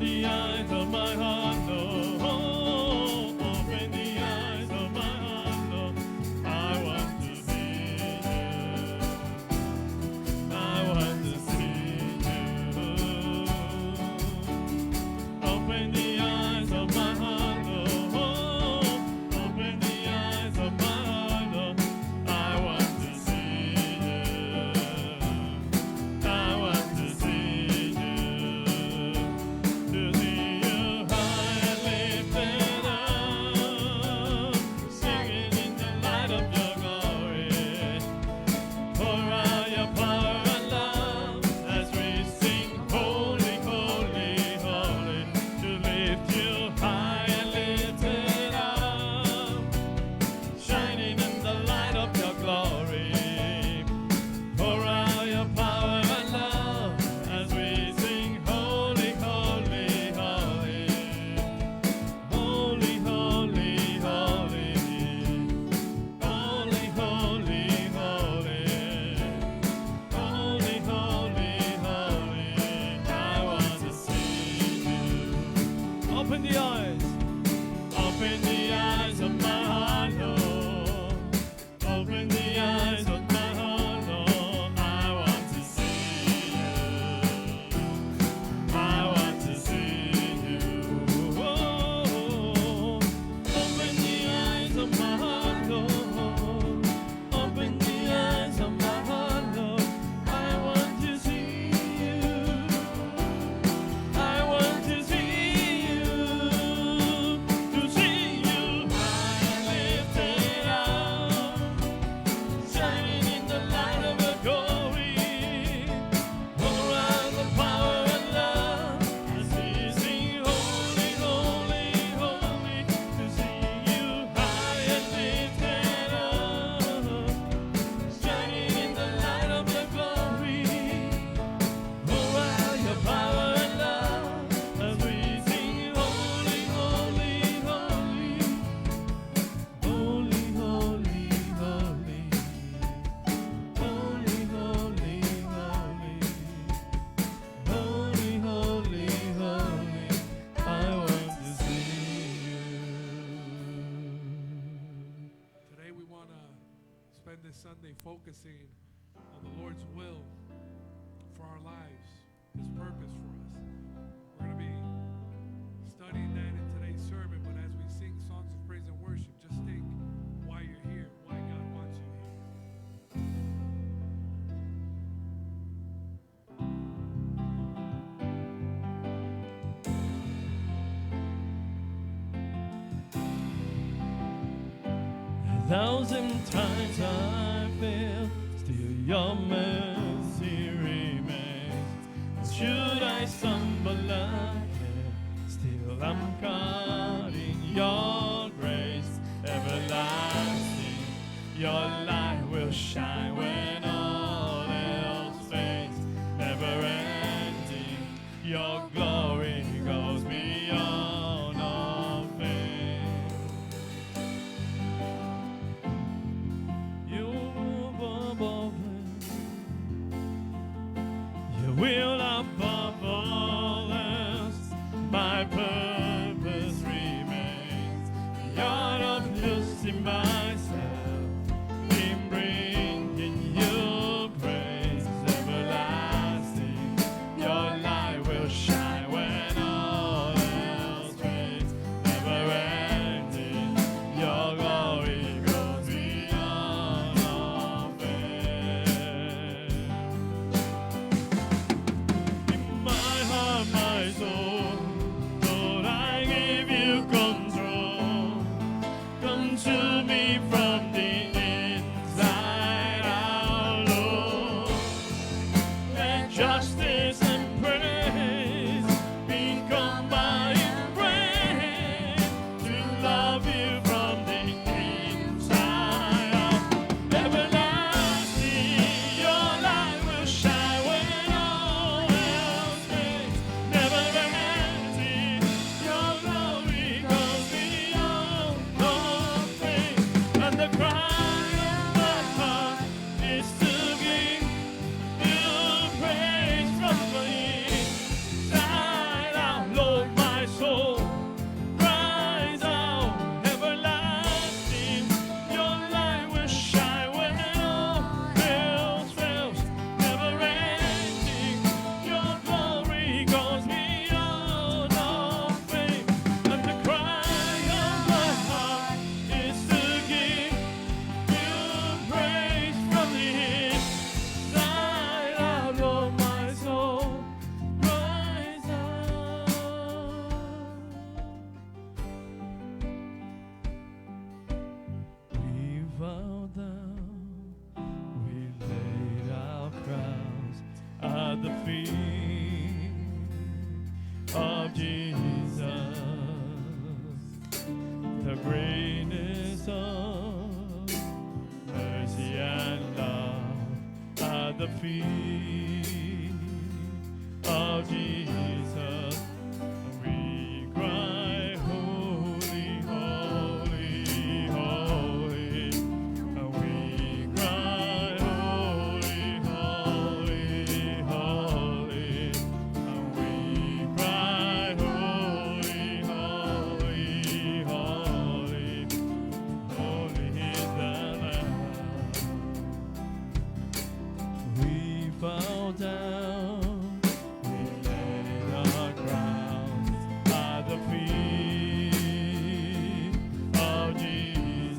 the eyes of my heart, Lord. Open the eyes of my heart, Lord. I want to see you. I want to see you. Open the eyes of my heart, Lord. Open the eyes of my heart, Lord. I want to see you. I want to see you. To see you high and lifted up, singing in the light of your glory. Pour out your power and love as we sing, holy, holy, holy. To lift you high and lifted up, shining in the light of your glory. Pour out your power and love as we sing, holy, holy, holy. Holy, holy, holy. Holy, holy, holy. Holy, holy, holy. I want to see you. Open the eyes. Open the eyes of my heart, Lord. Open the eyes of my heart, Lord. I want to see you. I want to see you. Oh, open the eyes of my heart, Lord. Open the eyes of my heart, Lord. I want to see you. I want to see you. To see you high and lifted up, shining in the light of your glory. Pour out the power and love as we sing, holy, holy, holy. To see you high and lifted up, shining in the light of your glory. Pour out your power and love as we sing, holy, holy, holy. Holy, holy, holy. Holy, holy, holy. Holy, holy, holy. I want to see you. Today we want to spend this Sunday focusing on the Lord's will for our lives, His purpose for us. We're going to be studying that in today's sermon, but as we sing songs of praise and worship, just think why you're here, why God wants you here. A thousand times I failed, still your mercy remains. Should I stumble again, still I'm caught in your grace. Everlasting, your light will shine when all else fades. Never ending, your glory goes beyond all fame. You move above it. Your will above all else. My purpose remains. The art of losing myself in bringing feet of Jesus, the greatness of mercy and love at the feet of Jesus. We cry, holy, holy, holy. And we cry, holy, holy, holy. And we cry, holy, holy, holy. Holy is the Lamb. We bow down, we lay our crowns at the feet of Jesus.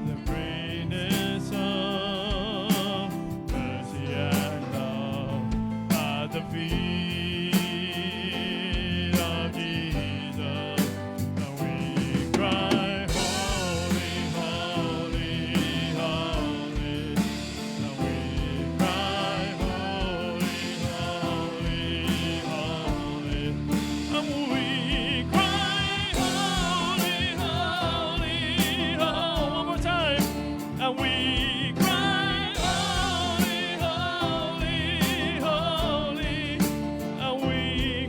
The greatness of mercy and love at the feet of Jesus. And we cry, holy, holy, holy. And we cry, holy, holy, holy. And we cry, holy, holy, holy. One more time. And we cry, holy, holy, holy. And we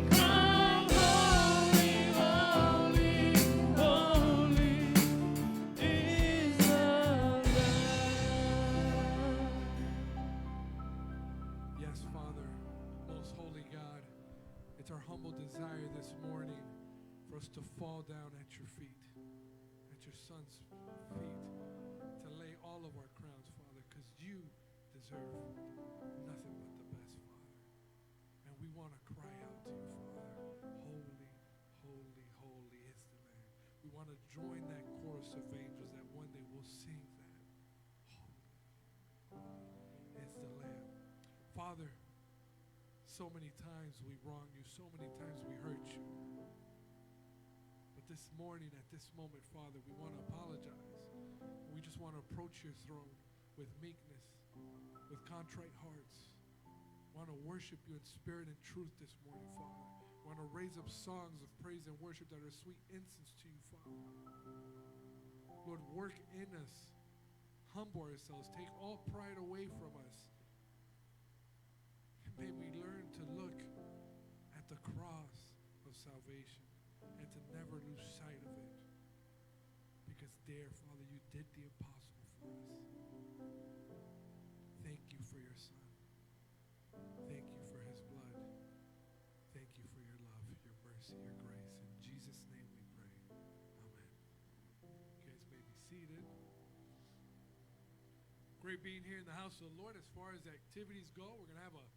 cry, holy, holy, holy is the Lamb. Yes, Father, most holy God, it's our humble desire this morning for us to fall down at your feet, at your Son's feet, to lay all of our crowns, Father, because you deserve nothing but the best, Father. And we want to cry out to you, Father, holy, holy, holy is the Lamb. We want to join that chorus of angels that one day will sing that. Holy is the Lamb. Father, so many times we wrong you, so many times we hurt you. But this morning, at this moment, Father, we want to apologize. We just want to approach your throne with meekness, with contrite hearts. We want to worship you in spirit and truth this morning, Father. We want to raise up songs of praise and worship that are sweet incense to you, Father. Lord, work in us. Humble ourselves. Take all pride away from us. And may we learn to look at the cross of salvation and to never lose sight of it. Because there, Father, you did the impossible for us. Thank you for your Son. Thank you for his blood. Thank you for your love, your mercy, your grace. In Jesus' name we pray. Amen. You guys may be seated. Great being here in the house of the Lord. As far as activities go, we're going to have a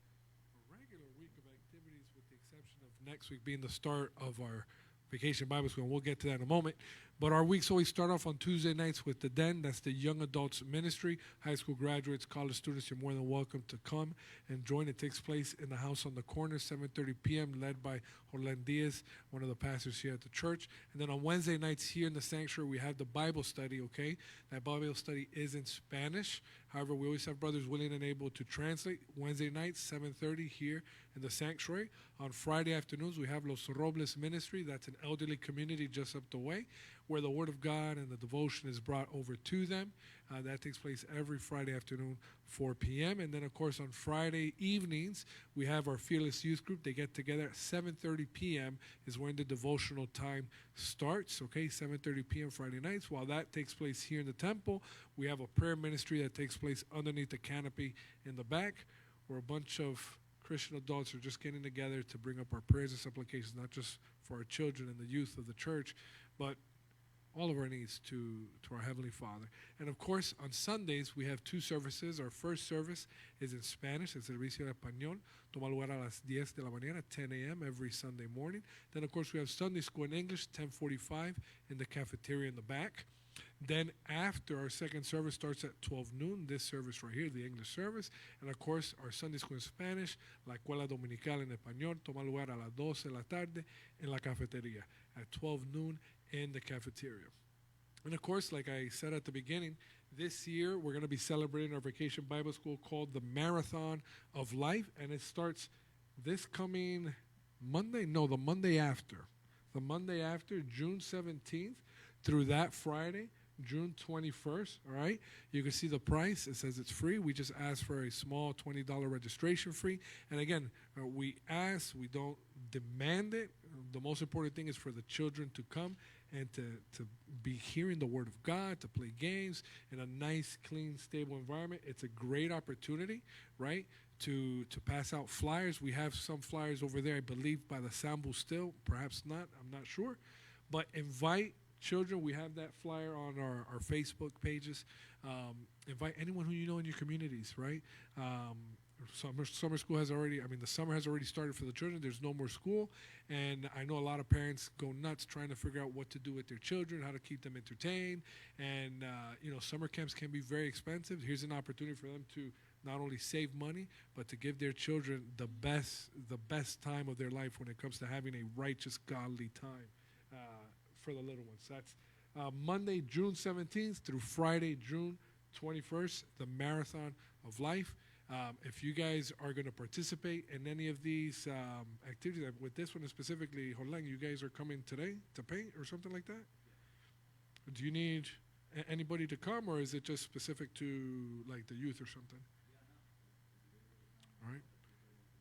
regular week of activities with the exception of next week being the start of our Vacation Bible School. We'll get to that in a moment. But our weeks always start off on Tuesday nights with the Den. That's the Young Adults Ministry. High school graduates, college students, you're more than welcome to come and join. It takes place in the house on the corner, 7:30 p.m., led by Orlando Diaz, one of the pastors here at the church. And then on Wednesday nights here in the sanctuary, we have the Bible study, okay? That Bible study is in Spanish. However, we always have brothers willing and able to translate. Wednesday nights, 7:30 here in the sanctuary. On Friday afternoons, we have Los Robles Ministry. That's an elderly community just up the way, where the Word of God and the devotion is brought over to them. That takes place every Friday afternoon, 4 p.m. And then, of course, on Friday evenings, we have our Fearless Youth Group. They get together at 7:30 p.m. is when the devotional time starts, okay, 7:30 p.m. Friday nights. While that takes place here in the temple, we have a prayer ministry that takes place underneath the canopy in the back, where a bunch of Christian adults are just getting together to bring up our prayers and supplications, not just for our children and the youth of the church, but all of our needs to our Heavenly Father. And of course, on Sundays, we have two services. Our first service is in Spanish, el servicio en español, toma lugar a las 10 de la mañana, 10 a.m. every Sunday morning. Then, of course, we have Sunday school in English, 10:45 in the cafeteria in the back. Then after our second service starts at 12 noon, this service right here, the English service. And of course, our Sunday school in Spanish, la escuela dominical en español, toma lugar a las 12 de la tarde en la cafetería, at 12 noon in the cafeteria. And of course, like I said at the beginning, this year we're going to be celebrating our vacation Bible school called the Marathon of Life. And it starts this coming Monday? No, the Monday after. The Monday after, June 17th, through that Friday, June 21st, all right? You can see the price. It says it's free. We just ask for a small $20 registration fee. And again, we ask, we don't demand it. The most important thing is for the children to come and to be hearing the Word of God, to play games in a nice, clean, stable environment. It's a great opportunity, right, to pass out flyers. We have some flyers over there, I believe, by the Sambu still. Perhaps not. I'm not sure. But invite children. We have that flyer on our Facebook pages. Invite anyone who you know in your communities, right? Summer school has already, the summer has already started for the children. There's no more school. And I know a lot of parents go nuts trying to figure out what to do with their children, how to keep them entertained. And, summer camps can be very expensive. Here's an opportunity for them to not only save money, but to give their children the best time of their life when it comes to having a righteous, godly time for the little ones. That's Monday, June 17th through Friday, June 21st, the Marathon of Life. If you guys are going to participate in any of these activities, with this one specifically, Horlang, you guys are coming today to paint or something like that? Do you need anybody to come, or is it just specific to like the youth or something? All right,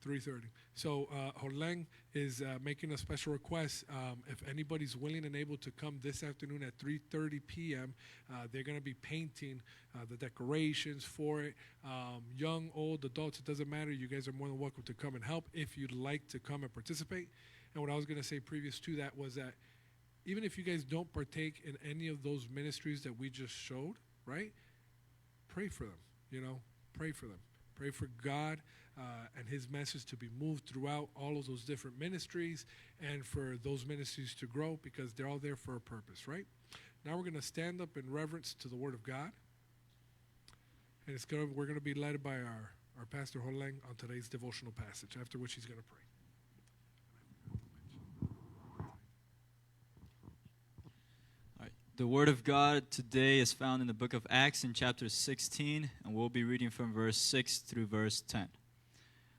3:30. So Horlang is making a special request. If anybody's willing and able to come this afternoon at 3:30 p.m., they're going to be painting the decorations for it. Young, old, adults, it doesn't matter. You guys are more than welcome to come and help if you'd like to come and participate. And what I was going to say previous to that was that even if you guys don't partake in any of those ministries that we just showed, right, pray for them, pray for them. Pray for God and his message to be moved throughout all of those different ministries and for those ministries to grow, because they're all there for a purpose, right? Now we're going to stand up in reverence to the Word of God. And we're going to be led by our Pastor Horlang on today's devotional passage, after which he's going to pray. The Word of God today is found in the book of Acts in chapter 16, and we'll be reading from verse 6 through verse 10.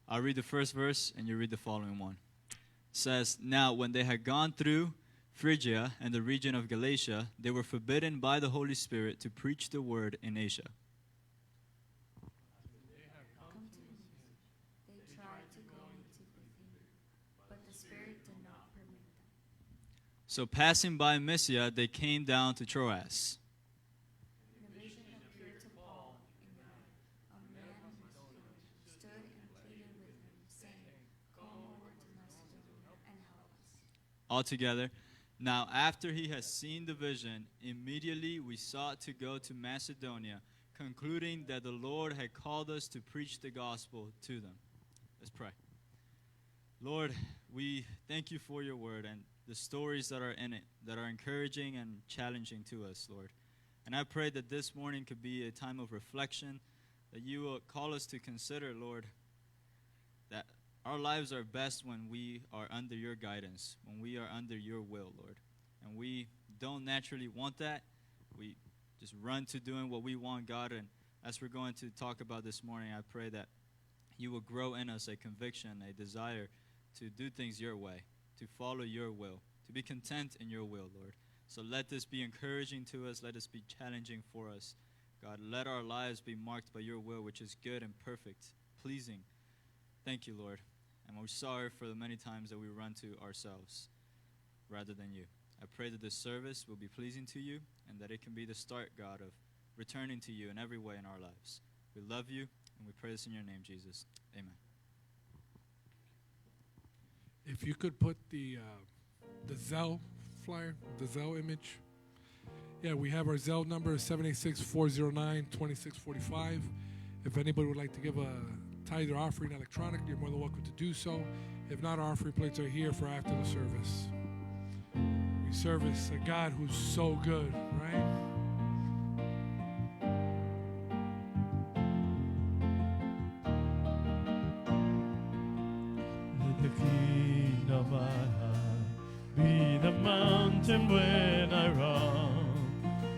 I'll read the first verse, and you read the following one. It says, "Now when they had gone through Phrygia and the region of Galatia, they were forbidden by the Holy Spirit to preach the word in Asia. They tried to go into Bithynia, but the Spirit did not permit them. So passing by Mysia, they came down to Troas. In a vision appeared to Paul in the night. A man stood and pleaded with him, saying, Go over to Macedonia and help us. Altogether, now after he had seen the vision, immediately we sought to go to Macedonia, concluding that the Lord had called us to preach the gospel to them." Let's pray. Lord, we thank you for your word and the stories that are in it, that are encouraging and challenging to us, Lord. And I pray that this morning could be a time of reflection, that you will call us to consider, Lord, that our lives are best when we are under your guidance, when we are under your will, Lord. And we don't naturally want that. We just run to doing what we want, God. And as we're going to talk about this morning, I pray that you will grow in us a conviction, a desire to do things your way, to follow your will, to be content in your will, Lord. So let this be encouraging to us. Let this be challenging for us. God, let our lives be marked by your will, which is good and perfect, pleasing. Thank you, Lord. And we're sorry for the many times that we run to ourselves rather than you. I pray that this service will be pleasing to you and that it can be the start, God, of returning to you in every way in our lives. We love you, and we pray this in your name, Jesus. Amen. If you could put the Zelle flyer, the Zelle image. Yeah, we have our Zelle number, 786-409-2645. If anybody would like to give a tithe or offering electronically, you're more than welcome to do so. If not, our offering plates are here for after the service. We service a God who's so good, right? Let the king of my heart be the mountain when I run.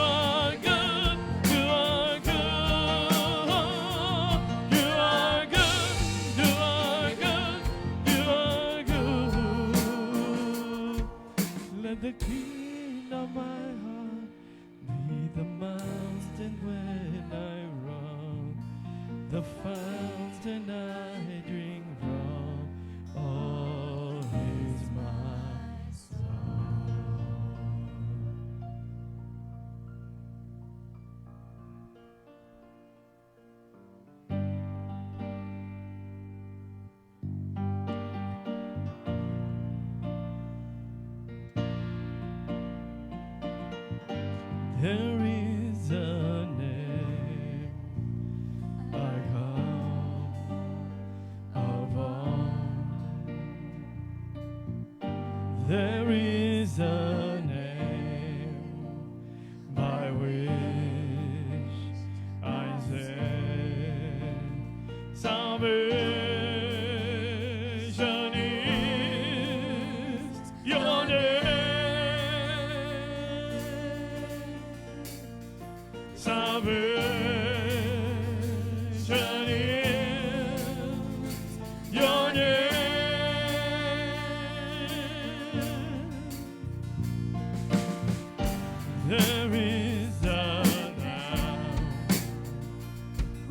are good. You are good. You are good. You are good. You are good. Let the king of my heart be the mountain when I run, the fountain I drink from. All is my song. There is a name I call of all. There is a name by which I say salvation is your name. Salvation is your name. There is a Lamb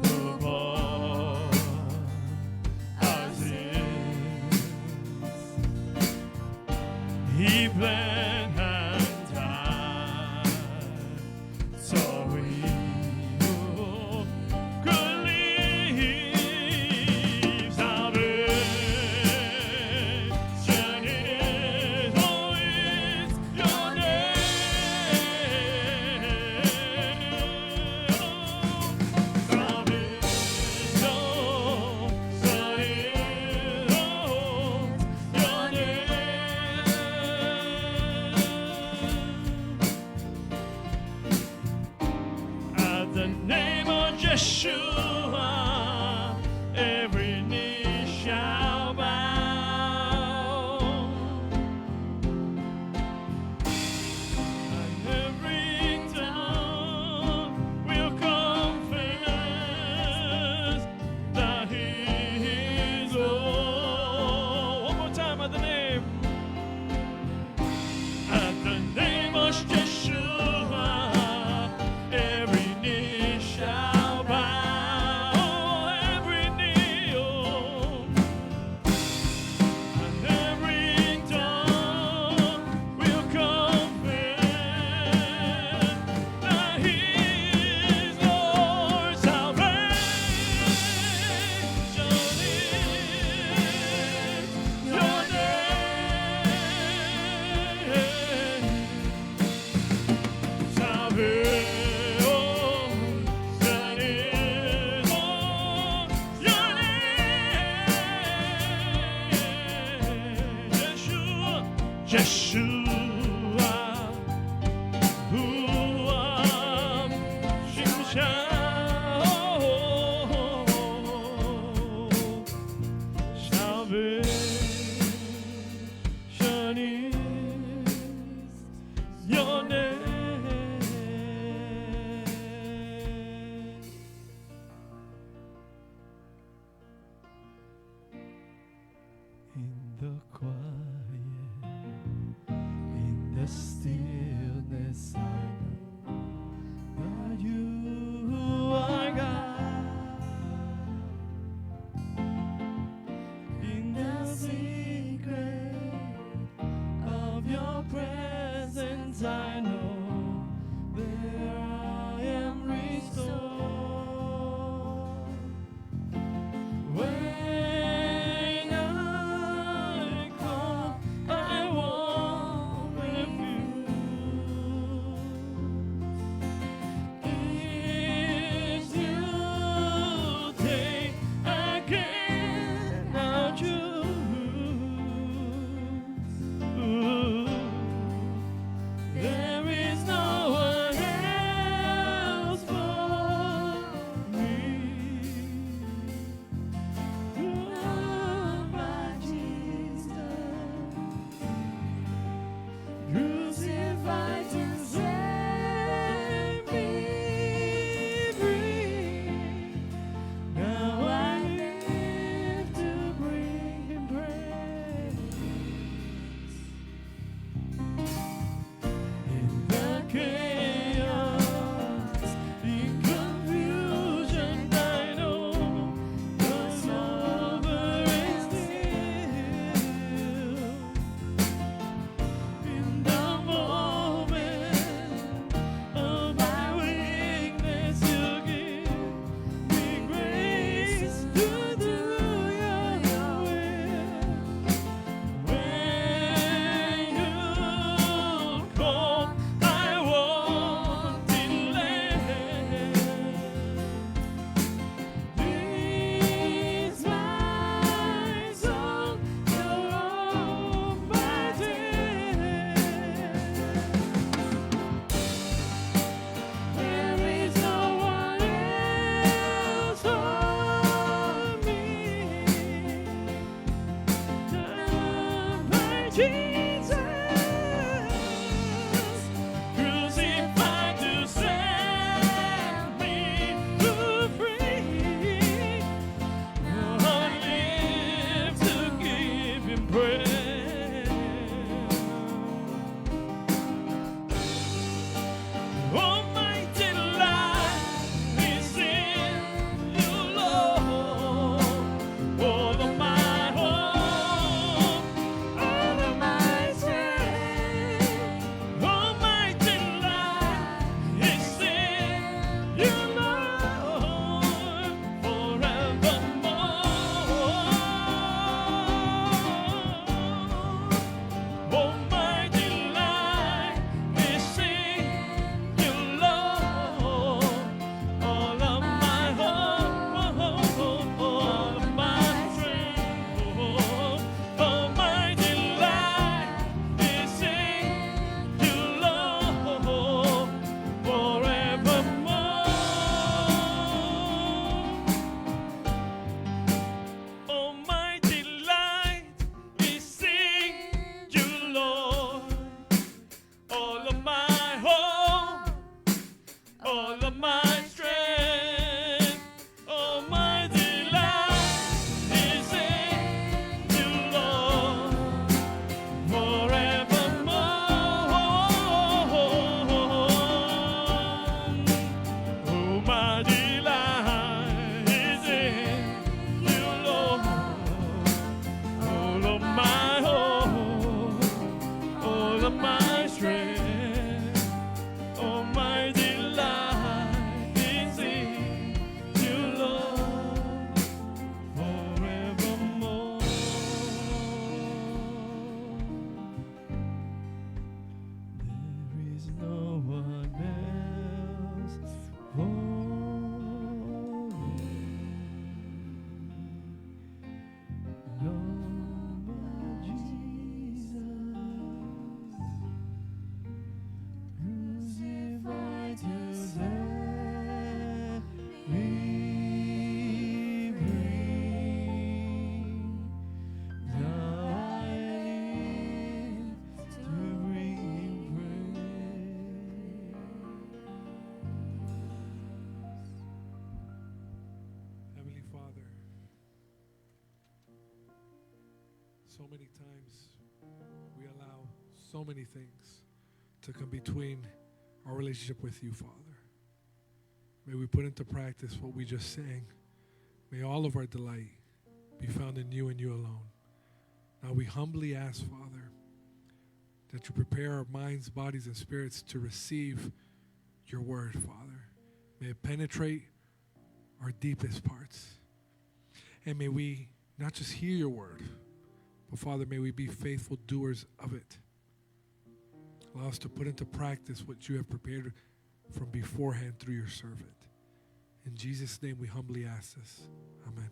who bore our sins. He bled and died so we could live. Salvation is always your name. Salvation is Yeshua, Huam, Shimshah, salvation is your name. In the quiet, in the stillness, I know that you are God. In the secret of your presence, I know there I am restored. When I call, I want refuge. If you take, I cannot choose. There is no one else for me. Love by Jesus, crucified to set me free. Now I live to bring Him praise. In the chaos, in confusion, I know the sovereign still. In the moment of my weakness, you give me grace to do your will. When you call, I won't delay. Please, my soul, you're almighty. There is no one else for me. Done by Jesus, crucified to set me free. Now I live to give Him praise. All my delight is in You, Lord. All of my hope, all of my So many times we allow so many things to come between our relationship with you, Father. May we put into practice what we just sang. May all of our delight be found in you and you alone. Now we humbly ask, Father, that you prepare our minds, bodies, and spirits to receive your word, Father. May it penetrate our deepest parts. And may we not just hear your word, but Father, may we be faithful doers of it. Allow us to put into practice what you have prepared from beforehand through your servant. In Jesus' name we humbly ask this. Amen.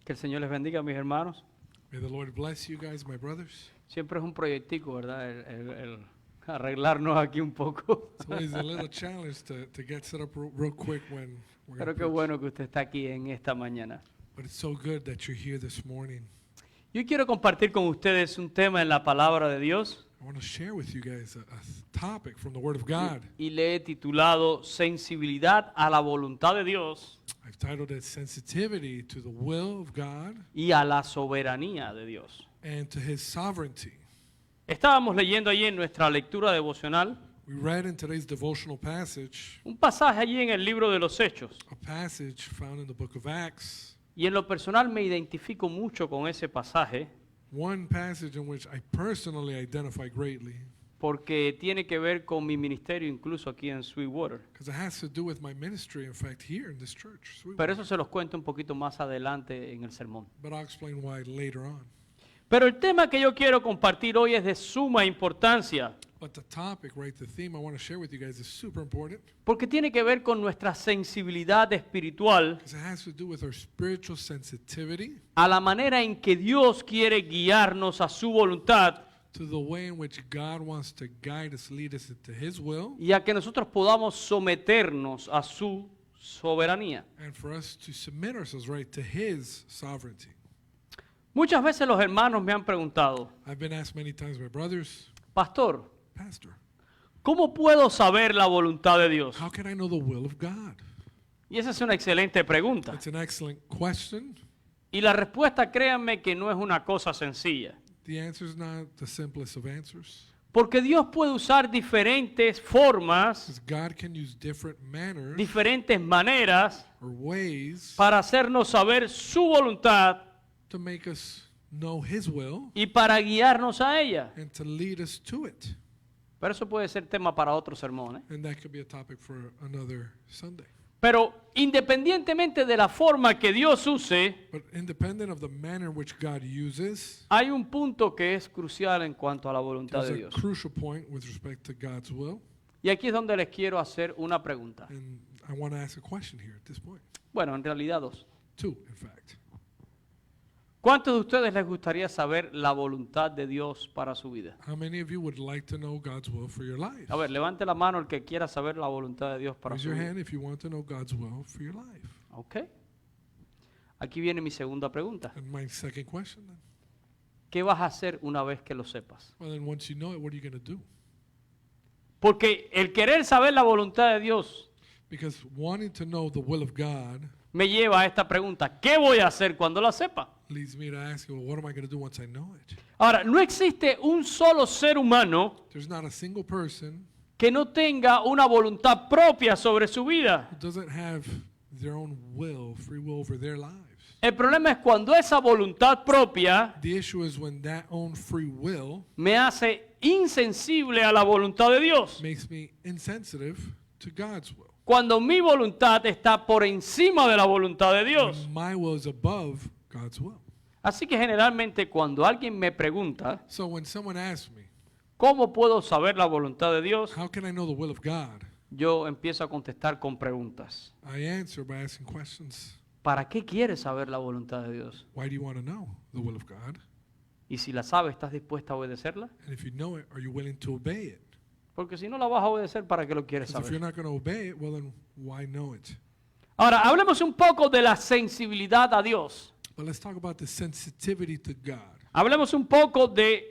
Que el Señor les bendiga, mis hermanos. May the Lord bless you guys, my brothers. Siempre es un proyectico, ¿verdad? El arreglarnos aquí un poco. It's always a little challenge to get set up real quick when we're Pero going qué to bueno que usted está aquí en esta mañana. But it's so good that you're here this morning. Yo quiero compartir con ustedes un tema en la palabra de Dios I want to share with you guys a topic from the Word of God. y le he titulado Sensibilidad a la voluntad de Dios I've titled it Sensitivity to the Will of God y a la soberanía de Dios. and to His Sovereignty. Estábamos leyendo allí en nuestra lectura devocional We read in today's devotional passage, un pasaje allí en el libro de los Hechos. a passage found in the book of Acts, Y en lo personal me identifico mucho con ese pasaje one passage in which I personally identify greatly porque tiene que ver con mi ministerio incluso aquí en Sweetwater. because it has to do with my ministry, in fact, here in this church. Pero eso se los cuento un poquito más adelante en el sermón. But I'll explain why later on. Pero el tema que yo quiero compartir hoy es de suma importancia But the topic, right, the theme I want to share with you guys is super important porque tiene que ver con nuestra sensibilidad espiritual because it has to do with our spiritual sensitivity a la manera en que Dios quiere guiarnos a su voluntad to the way in which God wants to guide us, lead us into His will, y a que nosotros podamos someternos a su soberanía. and for us to submit ourselves, right, to His sovereignty. Muchas veces los hermanos me han preguntado, I've been asked many times by brothers, Pastor, Pastor, ¿cómo puedo saber la voluntad de Dios? how can I know the will of God? Y esa es una excelente pregunta. It's an excellent question. Y la respuesta, créanme, que no es una cosa sencilla. The answer is not the simplest of answers. Porque Dios puede usar diferentes formas, Because God can use different manners diferentes maneras or ways para hacernos saber su voluntad to make us know His will y para guiarnos a ella. and to lead us to it. Pero eso puede ser tema para otro sermón, ¿eh? And that could be a topic for another Sunday. Pero independientemente de la forma que Dios use, But independent of the manner in which God uses, hay un punto que es crucial en cuanto a la voluntad there's de a Dios. crucial point with respect to God's will. Y aquí es donde les quiero hacer una pregunta. And I want to ask a question here at this point. Bueno, en realidad dos. Two, in fact. ¿Cuántos de ustedes les gustaría saber la voluntad de Dios para su vida? How many of you would like to know God's will for your life? A ver, levante la mano el que quiera saber la voluntad de Dios para Raise su your vida. hand if you want to know God's will for your life. Ok. Aquí viene mi segunda pregunta. And my second question then. ¿Qué vas a hacer una vez que lo sepas? Well, then once you know it, what are you going to do? Porque el querer saber la voluntad de Dios Because wanting to know the will of God me lleva a esta pregunta. ¿Qué voy a hacer cuando la sepa? leads me to ask you, well, what am I going to do once I know it? Ahora, no existe un solo ser humano There's not a single person que no tenga una voluntad propia sobre su vida. who doesn't have their own will, free will over their lives. El problema es cuando esa voluntad propia The issue is when that own free will me hace insensible a la voluntad de Dios. makes me insensitive to God's will. Cuando mi voluntad está por encima de la voluntad de Dios. When my will is above God's will. Así que generalmente cuando alguien me pregunta, So when someone asks me, ¿cómo puedo saber la voluntad de Dios? how can I know the will of God? Yo empiezo a contestar con preguntas. I answer by asking questions. ¿Para qué quieres saber la voluntad de Dios? Why do you want to know the will of God? Y si la sabes, ¿estás dispuesta a obedecerla? And if you know it, are you willing to obey it? Porque si no la vas a obedecer, ¿para qué lo quieres Because if you're saber? not going to obey it, well then why know it? Ahora, hablemos un poco de la sensibilidad a Dios. But let's talk about the sensitivity to God. Hablemos un poco de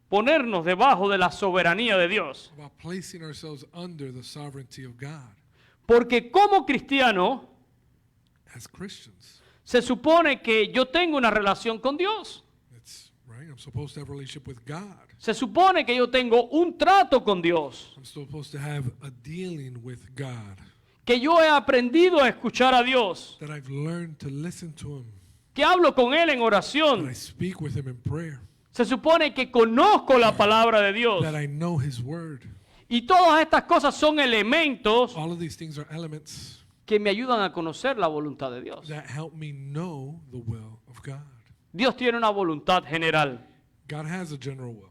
ponernos debajo de la soberanía de Dios. About placing ourselves under the sovereignty of God. Porque como cristiano, As Christians, se supone que yo tengo una relación con Dios. it's right. I'm supposed to have a relationship with God. Se supone que yo tengo un trato con Dios. I'm supposed to have a dealing with God. Que yo he aprendido a escuchar a Dios. That I've learned to listen to Him. Que hablo con Él en That oración. I speak with Him in prayer. Se supone que conozco la palabra de Dios. That I know His word. Y todas estas cosas son elementos All of these things are elements que me ayudan a conocer la voluntad de Dios. that help me know the will of God. Dios tiene una voluntad general. God has a general will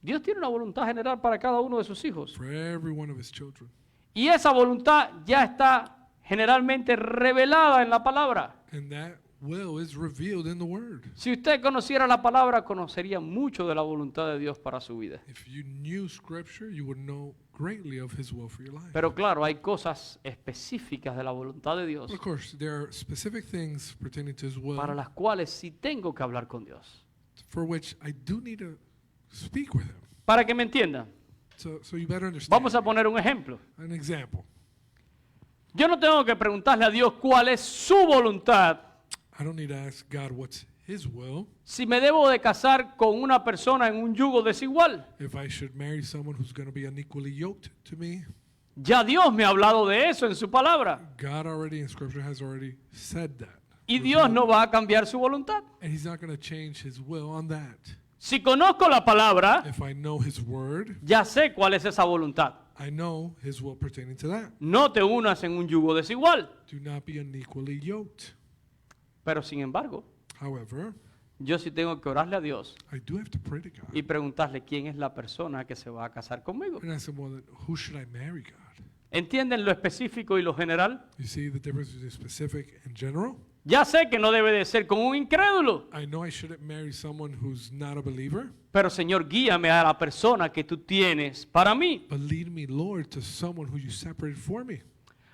Dios tiene una voluntad general para cada uno de sus hijos. for every one of His children. Y esa voluntad ya está generalmente revelada en la palabra. And that will is revealed in the Word. Si usted conociera la palabra, conocería mucho de la voluntad de Dios para su vida. If you knew Scripture, you would know greatly of His will for your life. Pero claro, hay cosas específicas de la voluntad de Dios But of course, there are specific things pertaining to His will para las cuales sí tengo que hablar con Dios. for which I do need to speak with Him. Para que me entiendan, So you better understand. vamos a poner un ejemplo. An example. Yo no tengo que preguntarle a Dios cuál es su voluntad I don't need to ask God what's His will si me debo de casar con una persona en un yugo desigual. if I should marry someone who's going to be unequally yoked to me. Ya Dios me ha hablado de eso en su palabra. God already in Scripture has already said that. Y Dios no va a cambiar su voluntad. And He's not going to change His will on that. Si conozco la palabra, If I know His word, ya sé cuál es esa voluntad. I know His will pertaining to that. No te unas en un yugo desigual. Do not be unequally yoked. Pero sin embargo, However, yo sí tengo que orarle a Dios I do have to pray to God. y preguntarle quién es la persona que se va a casar conmigo. And ask Him, well, then, who should I marry, God? ¿Entienden lo específico y lo general? You see the difference between specific and general? Ya sé que no debe de ser con un incrédulo, I know I shouldn't marry someone who's not a believer, pero Señor, guíame a la persona que tú tienes para mí. but lead me, Lord, to someone who you separated for me.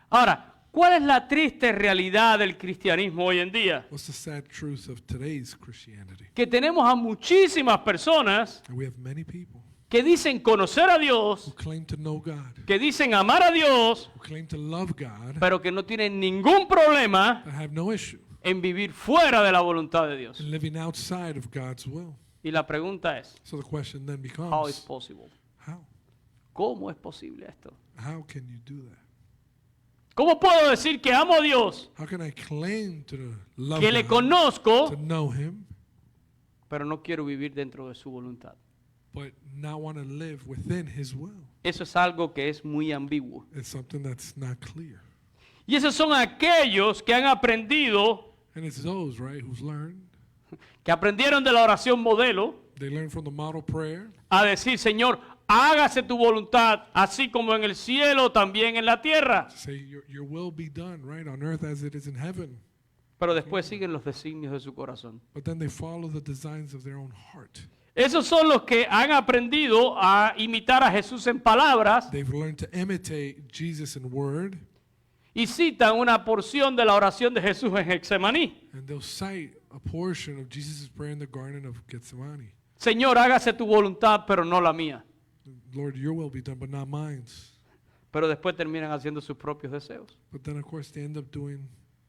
Ahora, ¿cuál es la triste realidad del cristianismo hoy en día? What's the sad truth of today's Christianity? Que tenemos a muchísimas personas And we have many people que dicen conocer a Dios, who claim to know God, que dicen amar a Dios, who claim to love God, pero que no tienen ningún problema that have no issue en vivir fuera de la voluntad de Dios. in living outside of God's will. Y la pregunta es, So the question then how is becomes, possible? how? ¿Cómo es posible esto? How can you do that? ¿Cómo puedo decir que amo a Dios, How can I claim to love que le God, conozco, to know Him, pero no quiero vivir dentro de su voluntad? but not want to live within His will? Eso es algo que es muy ambiguo. It's something that's not clear. Y esos son aquellos que han aprendido, And it's those, right, who's learned. que aprendieron de la oración modelo, They learn from the model prayer a decir, Señor, hágase tu voluntad, así como en el cielo, también en la tierra. to say, your will be done, right, on earth as it is in heaven. Pero después siguen los designios de su corazón. But then they follow the designs of their own heart. Esos son los que han aprendido a imitar a Jesús en palabras They've learned to imitate Jesus in word, y citan una porción de la oración de Jesús en Getsemaní. and they'll cite a portion of Jesus' prayer in the Garden of Gethsemane. Señor, hágase tu voluntad, pero no la mía. Lord, your will be done, but not mine. Pero después terminan haciendo sus propios deseos. But then, of course, they end up doing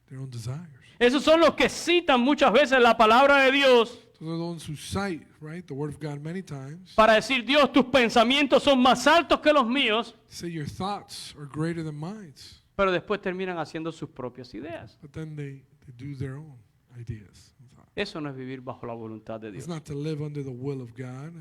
their own desires. Esos son los que citan muchas veces la palabra de Dios So they're the ones who cite, right, the word of God many times. para decir, Dios, tus pensamientos son más altos que los míos, Say your thoughts are greater than mine. pero después terminan haciendo sus propias ideas. But then they do their own. ideas. Eso no es vivir bajo la voluntad de Dios. It's not to live under the will of God.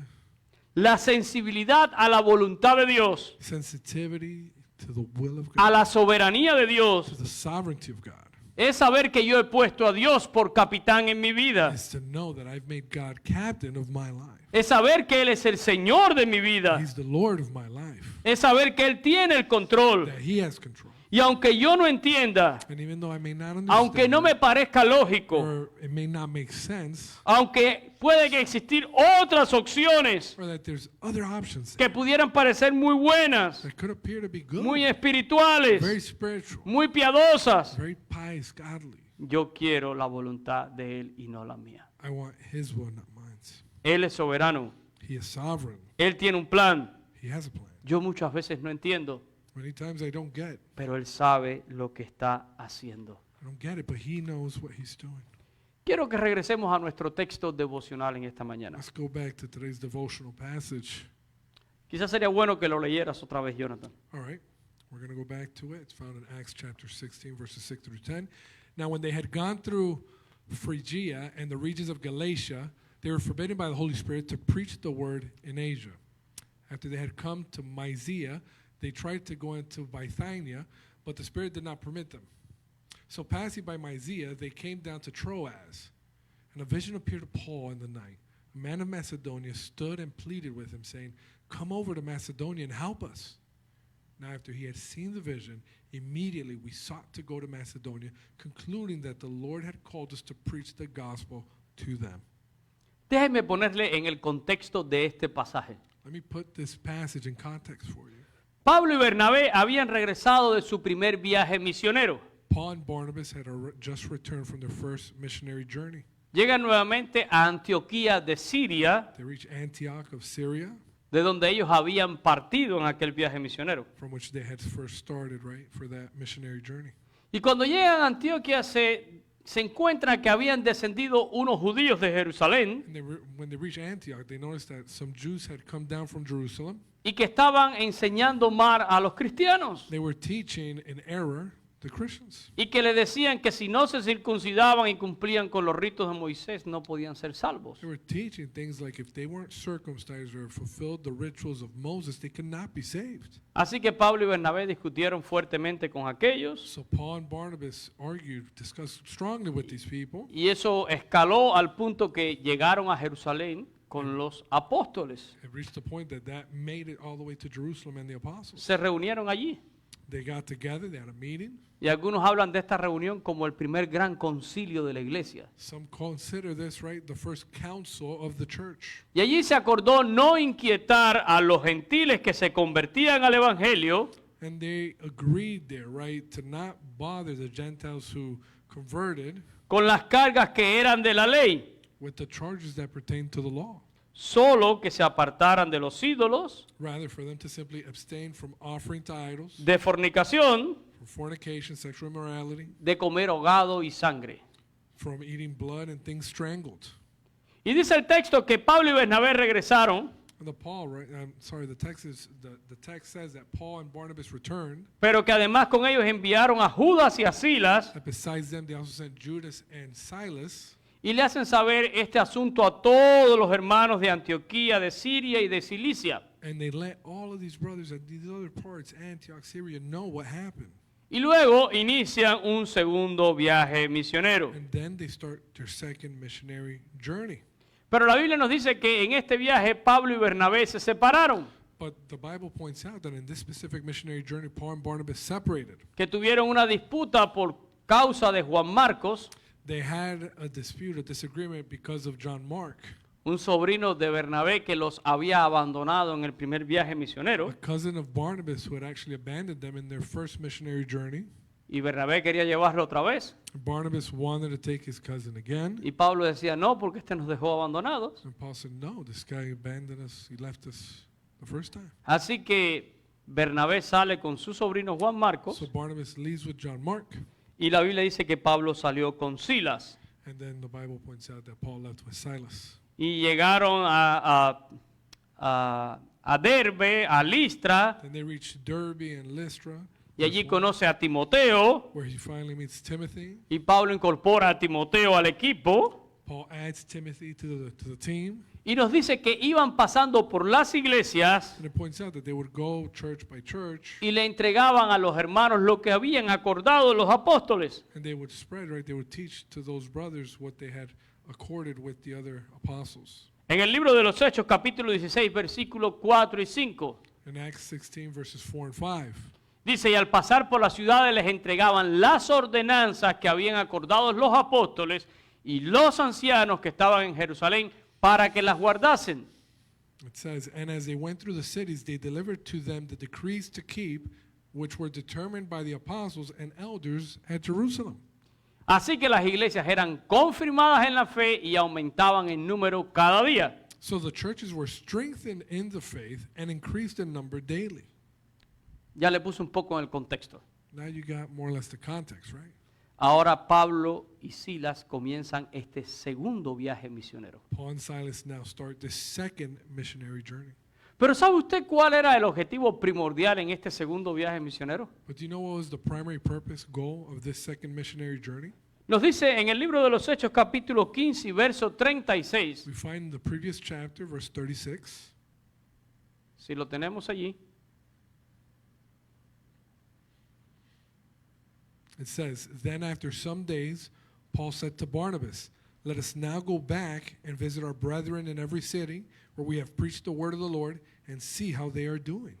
La sensibilidad a la voluntad de Dios, Sensitivity to the will of a God, la soberanía de to Dios, the sovereignty of God, es saber que yo he puesto a Dios por capitán en mi vida. is to know that I've made God captain of my life. Es saber que Él es el Señor de mi vida. He's the Lord of my life. Es saber que Él tiene el control. That He has control. Y aunque yo no entienda, And even though I may not aunque understand, no me parezca lógico, or it may not make sense, aunque puede que existir otras opciones or that there's other options que pudieran parecer muy buenas, that could appear to be good, muy espirituales, very spiritual, muy piadosas, very pious, godly. yo quiero la voluntad de Él y no la mía. I want His will, not mine. Él es soberano. He is sovereign. Él tiene un plan. He has a plan. Yo muchas veces no entiendo, Many times I don't get. pero Él sabe lo que está haciendo. I don't get it, but He knows what He's doing. Quiero que regresemos a nuestro texto devocional en esta mañana. Let's go back to today's devotional passage. Quizás sería bueno que lo leyeras otra vez, Jonathan. All right, we're going to go back to it. It's found in Acts chapter 16, verses 6 through 10. Now, when they had gone through Phrygia and the regions of Galatia, they were forbidden by the Holy Spirit to preach the word in Asia. After they had come to Mysia, they tried to go into Bithynia, but the Spirit did not permit them. So passing by Mysia, they came down to Troas, and a vision appeared to Paul in the night. A man of Macedonia stood and pleaded with him, saying, "Come over to Macedonia and help us." Now after he had seen the vision, immediately we sought to go to Macedonia, concluding that the Lord had called us to preach the gospel to them. Déjeme ponerle en el contexto de este pasaje. Let me put this passage in context for you. Pablo y Bernabé habían regresado de su primer viaje misionero. Paul and Barnabas had just returned from their first missionary journey. Llegan nuevamente a Antioquía de Siria, They reached Antioch of Syria, de donde ellos habían partido en aquel viaje misionero. from which they had first started, right, for that missionary journey. Y cuando llegan a Antioquía se encuentran que habían descendido unos judíos de Jerusalén And when they reached Antioch, they noticed that some Jews had come down from Jerusalem. y que estaban enseñando mal a los cristianos. They were teaching in error the Christians. Y que le decían que si no se circuncidaban y cumplían con los ritos de Moisés no podían ser salvos. They were teaching things like if they weren't circumcised or fulfilled the rituals of Moses, they could not be saved. Así que Pablo y Bernabé discutieron fuertemente con aquellos So Paul and Barnabas discussed strongly with these people. y eso escaló al punto que llegaron a Jerusalén con los apóstoles. It reached the point that made it all the way to Jerusalem and the apostles. Se reunieron allí They got together, they had a meeting. y algunos hablan de esta reunión como el primer gran concilio de la iglesia. Some consider this, right, the first council of the church. Y allí se acordó no inquietar a los gentiles que se convertían al evangelio And they agreed there, right, to not bother the Gentiles who converted con las cargas que eran de la ley, with the charges that pertain to the law. solo que se apartaran de los ídolos, Rather, for them to simply abstain from offering to idols, de fornicación, from fornication, sexual immorality, de comer ahogado y sangre. from eating blood and things strangled. Y dice el texto que Pablo y Bernabé regresaron, And the text says that Paul and Barnabas returned. pero que además con ellos enviaron a Judas y a Silas That besides them, they also sent Judas and Silas. y le hacen saber este asunto a todos los hermanos de Antioquía, de Siria y de Cilicia. And they let all of these brothers at these other parts, Antioch, Syria, know what happened. Y luego inician un segundo viaje misionero. And then they start their second missionary journey. Pero la Biblia nos dice que en este viaje Pablo y Bernabé se separaron, But the Bible points out that in this specific missionary journey, Paul and Barnabas separated. que tuvieron una disputa por causa de Juan Marcos, They had a dispute, a disagreement because of John Mark, un sobrino de Bernabé que los había abandonado en el primer viaje misionero. a cousin of Barnabas who had actually abandoned them in their first missionary journey. Y Bernabé quería llevarlo otra vez. Barnabas wanted to take his cousin again. Y Pablo decía, no, porque este nos dejó abandonados. And Paul said, no, this guy abandoned us. He left us the first time. Así que Bernabé sale con su sobrino Juan Marcos So Barnabas leaves with John Mark. y la Biblia dice que Pablo salió con Silas. And then the Bible points out that Paul left with Silas. Y llegaron a Derbe, a Listra, Then they reached Derbe and Lystra. Y allí conoce a Timoteo, where he finally meets Timothy. y Pablo incorpora a Timoteo al equipo, Paul adds Timothy to the team, y nos dice que iban pasando por las iglesias and it points out that they would go church by church, y le entregaban a los hermanos lo que habían acordado los apóstoles. and they would spread, right? They would teach to those brothers what they had accorded with the other apostles. En el libro de los Hechos, capítulo 16, versículos 4 y 5, In Acts 16, verses 4 and 5, dice, y al pasar por las ciudades les entregaban las ordenanzas que habían acordado los apóstoles y los ancianos que estaban en Jerusalén para que las guardasen. it says, and as they went through the cities, they delivered to them the decrees to keep, which were determined by the apostles and elders at Jerusalem. Así que las iglesias eran confirmadas en la fe y aumentaban en número cada día. So the churches were strengthened in the faith and increased in number daily. Ya le puse un poco en el contexto. Now you got more or less the context, right? Ahora Pablo y Silas comienzan este segundo viaje misionero. Paul and Silas now start the second missionary journey. Pero ¿sabe usted cuál era el objetivo primordial en este segundo viaje misionero? But do you know what was the primary purpose, goal of this second missionary journey? Nos dice en el libro de los Hechos capítulo 15 y verso 36, We find in the previous chapter, verse 36, si lo tenemos allí, it says, then after some days, Paul said to Barnabas, let us now go back and visit our brethren in every city where we have preached the word of the Lord and see how they are doing.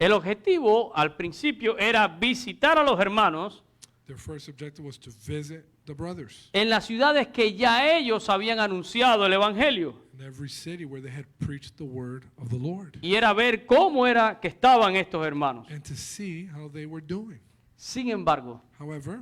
el objetivo al principio era visitar a los hermanos Their first objective was to visit the brothers en las ciudades que ya ellos habían anunciado el evangelio. in every city where they had preached the word of the Lord Y era ver cómo era que estaban estos hermanos. and to see how they were doing. Sin embargo, However,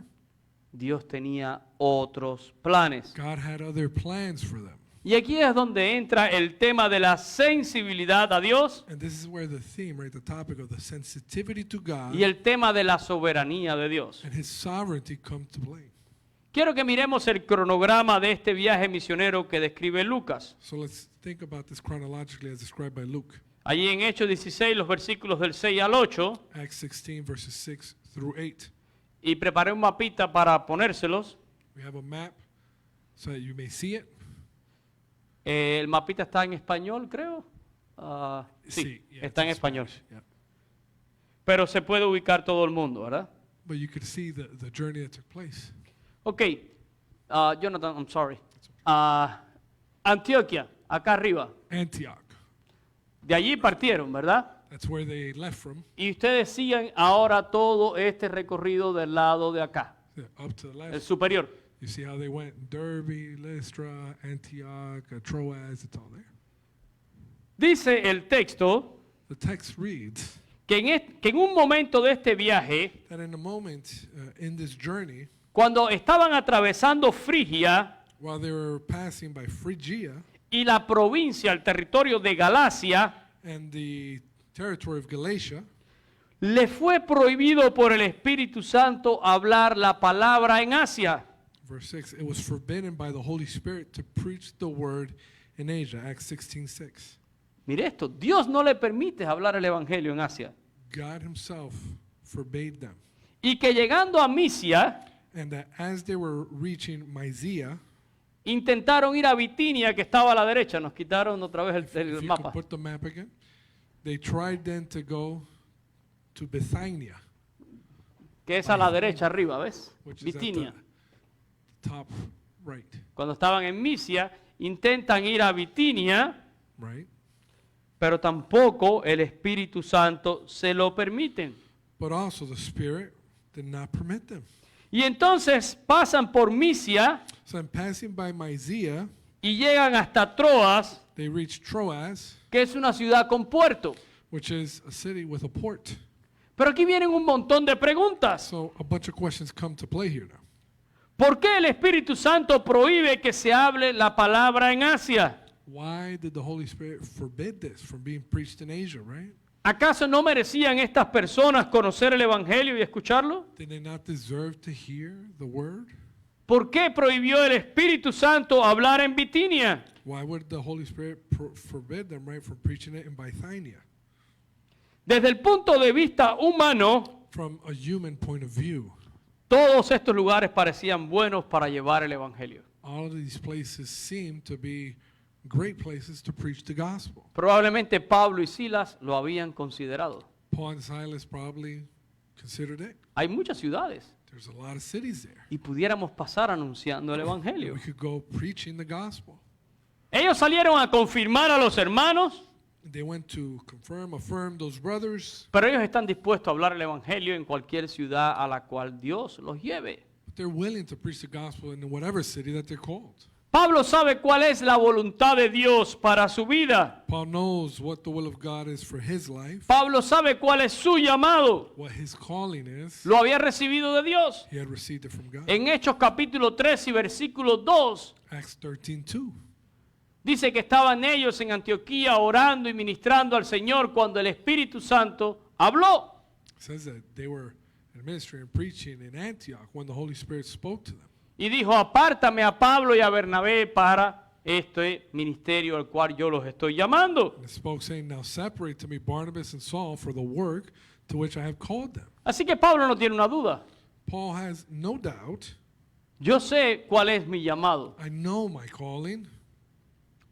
Dios tenía otros planes. God had other plans for them. Y aquí es donde entra el tema de la sensibilidad a Dios And this is where the theme, right, the topic of the sensitivity to God y el tema de la soberanía de Dios. and his sovereignty come to play. Quiero que miremos el cronograma de este viaje misionero que describe Lucas. So let's think about this chronologically as described by Luke. Allí en Hechos 16, los versículos del 6 al 8, Acts 16, verses 6 through 8. y preparé un mapita para ponérselos. We have a map so that you may see it. El mapita está en español, creo. Sí, yeah, está it's en in español. Spanish, yeah. Pero se puede ubicar todo el mundo, ¿verdad? But you could see the journey that took place. Ok, Jonathan, I'm sorry. Antioquia, acá arriba. Antioch. De allí partieron, ¿verdad? That's where they left from. Y ustedes siguen ahora todo este recorrido del lado de acá, Yeah, up to the el left. superior. You see how they went? Derbe, Lystra, Antioch, Troas, it's all there. Dice el texto The text reads que en un momento de este viaje, that in a moment in this journey, cuando estaban atravesando Frigia while they were passing by Phrygia y la provincia, el territorio de Galacia, and the territory of Galatia, le fue prohibido por el Espíritu Santo hablar la palabra en Asia. verse 6, it was forbidden by the Holy Spirit to preach the word in Asia, Acts 16:6. Mire esto, Dios no le permite hablar el Evangelio en Asia. God himself forbade them. Y que llegando a Misia, And that as they were reaching Mysia, intentaron ir a Bitinia, que estaba a la derecha. Nos quitaron otra vez if el you could mapa. put the map again, they tried then to go to Bithynia, Que es a la derecha arriba, ¿ves? which is Bitinia. at the top right, Cuando estaban en Misia, intentan ir a Bitinia, right? pero tampoco el Espíritu Santo se lo permiten. But also the Spirit did not permit them. Y entonces pasan por Misia So in passing by Mysia, y llegan hasta Troas, they reached Troas, que es una ciudad con puerto. which is a city with a port. Pero aquí vienen un montón de preguntas. So a bunch of questions come to play here now. ¿Por qué el Espíritu Santo prohíbe que se hable la palabra en Asia? Why did the Holy Spirit forbid this from being preached in Asia, right? ¿Acaso no merecían estas personas conocer el Evangelio y escucharlo? Did they not deserve to hear the word? ¿Por qué prohibió el Espíritu Santo hablar en Bitinia? Why would the Holy Spirit forbid them, right, from preaching it in Bithynia? Desde el punto de vista humano, from a human point of view, todos estos lugares parecían buenos para llevar el evangelio. all of these places seem to be great places to preach the gospel. Probablemente Pablo y Silas lo habían considerado. Paul and Silas probably considered it. Hay muchas ciudades There's a lot of cities there. y pudiéramos pasar anunciando el evangelio. We could go preaching the gospel. Ellos salieron a confirmar a los hermanos, They went to affirm those brothers. pero ellos están dispuestos a hablar el evangelio en cualquier ciudad a la cual Dios los lleve. But they're willing to preach the gospel in whatever city that they're called. Pablo sabe cuál es la voluntad de Dios para su vida. Paul knows what the will of God is for his life, Pablo sabe cuál es su llamado. what his calling is. Lo había recibido de Dios. He had received it from God. En Hechos capítulo 3 y versículo 2 Acts 13:2. dice que estaban ellos en Antioquía orando y ministrando al Señor cuando el Espíritu Santo habló. It says that they were ministering and preaching in Antioch when the Holy Spirit spoke to them. Y dijo, apártame a Pablo y a Bernabé para este ministerio al cual yo los estoy llamando. And it spoke saying, now separate to me Barnabas and Saul for the work to which I have called them. Así que Pablo no tiene una duda. Paul has no doubt. Yo sé cuál es mi llamado, I know my calling,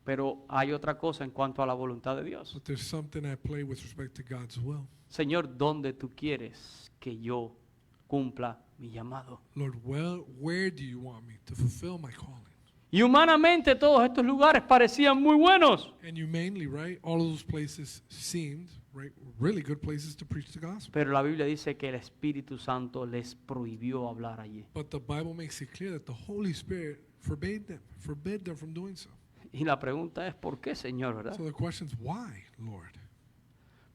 pero hay otra cosa en cuanto a la voluntad de Dios. but there's something at play with respect to God's will. Señor, ¿dónde tú quieres que yo cumpla mi llamado? Lord, where do you want me to fulfill my calling? Y humanamente todos estos lugares parecían muy buenos, And humanely, right? All of those places seemed, right, really good places to preach the gospel. pero la Biblia dice que el Espíritu Santo les prohibió hablar allí. But the Bible makes it clear that the Holy Spirit forbid them from doing so. Y la pregunta es, ¿por qué, Señor? ¿Verdad? So the question is, why, Lord?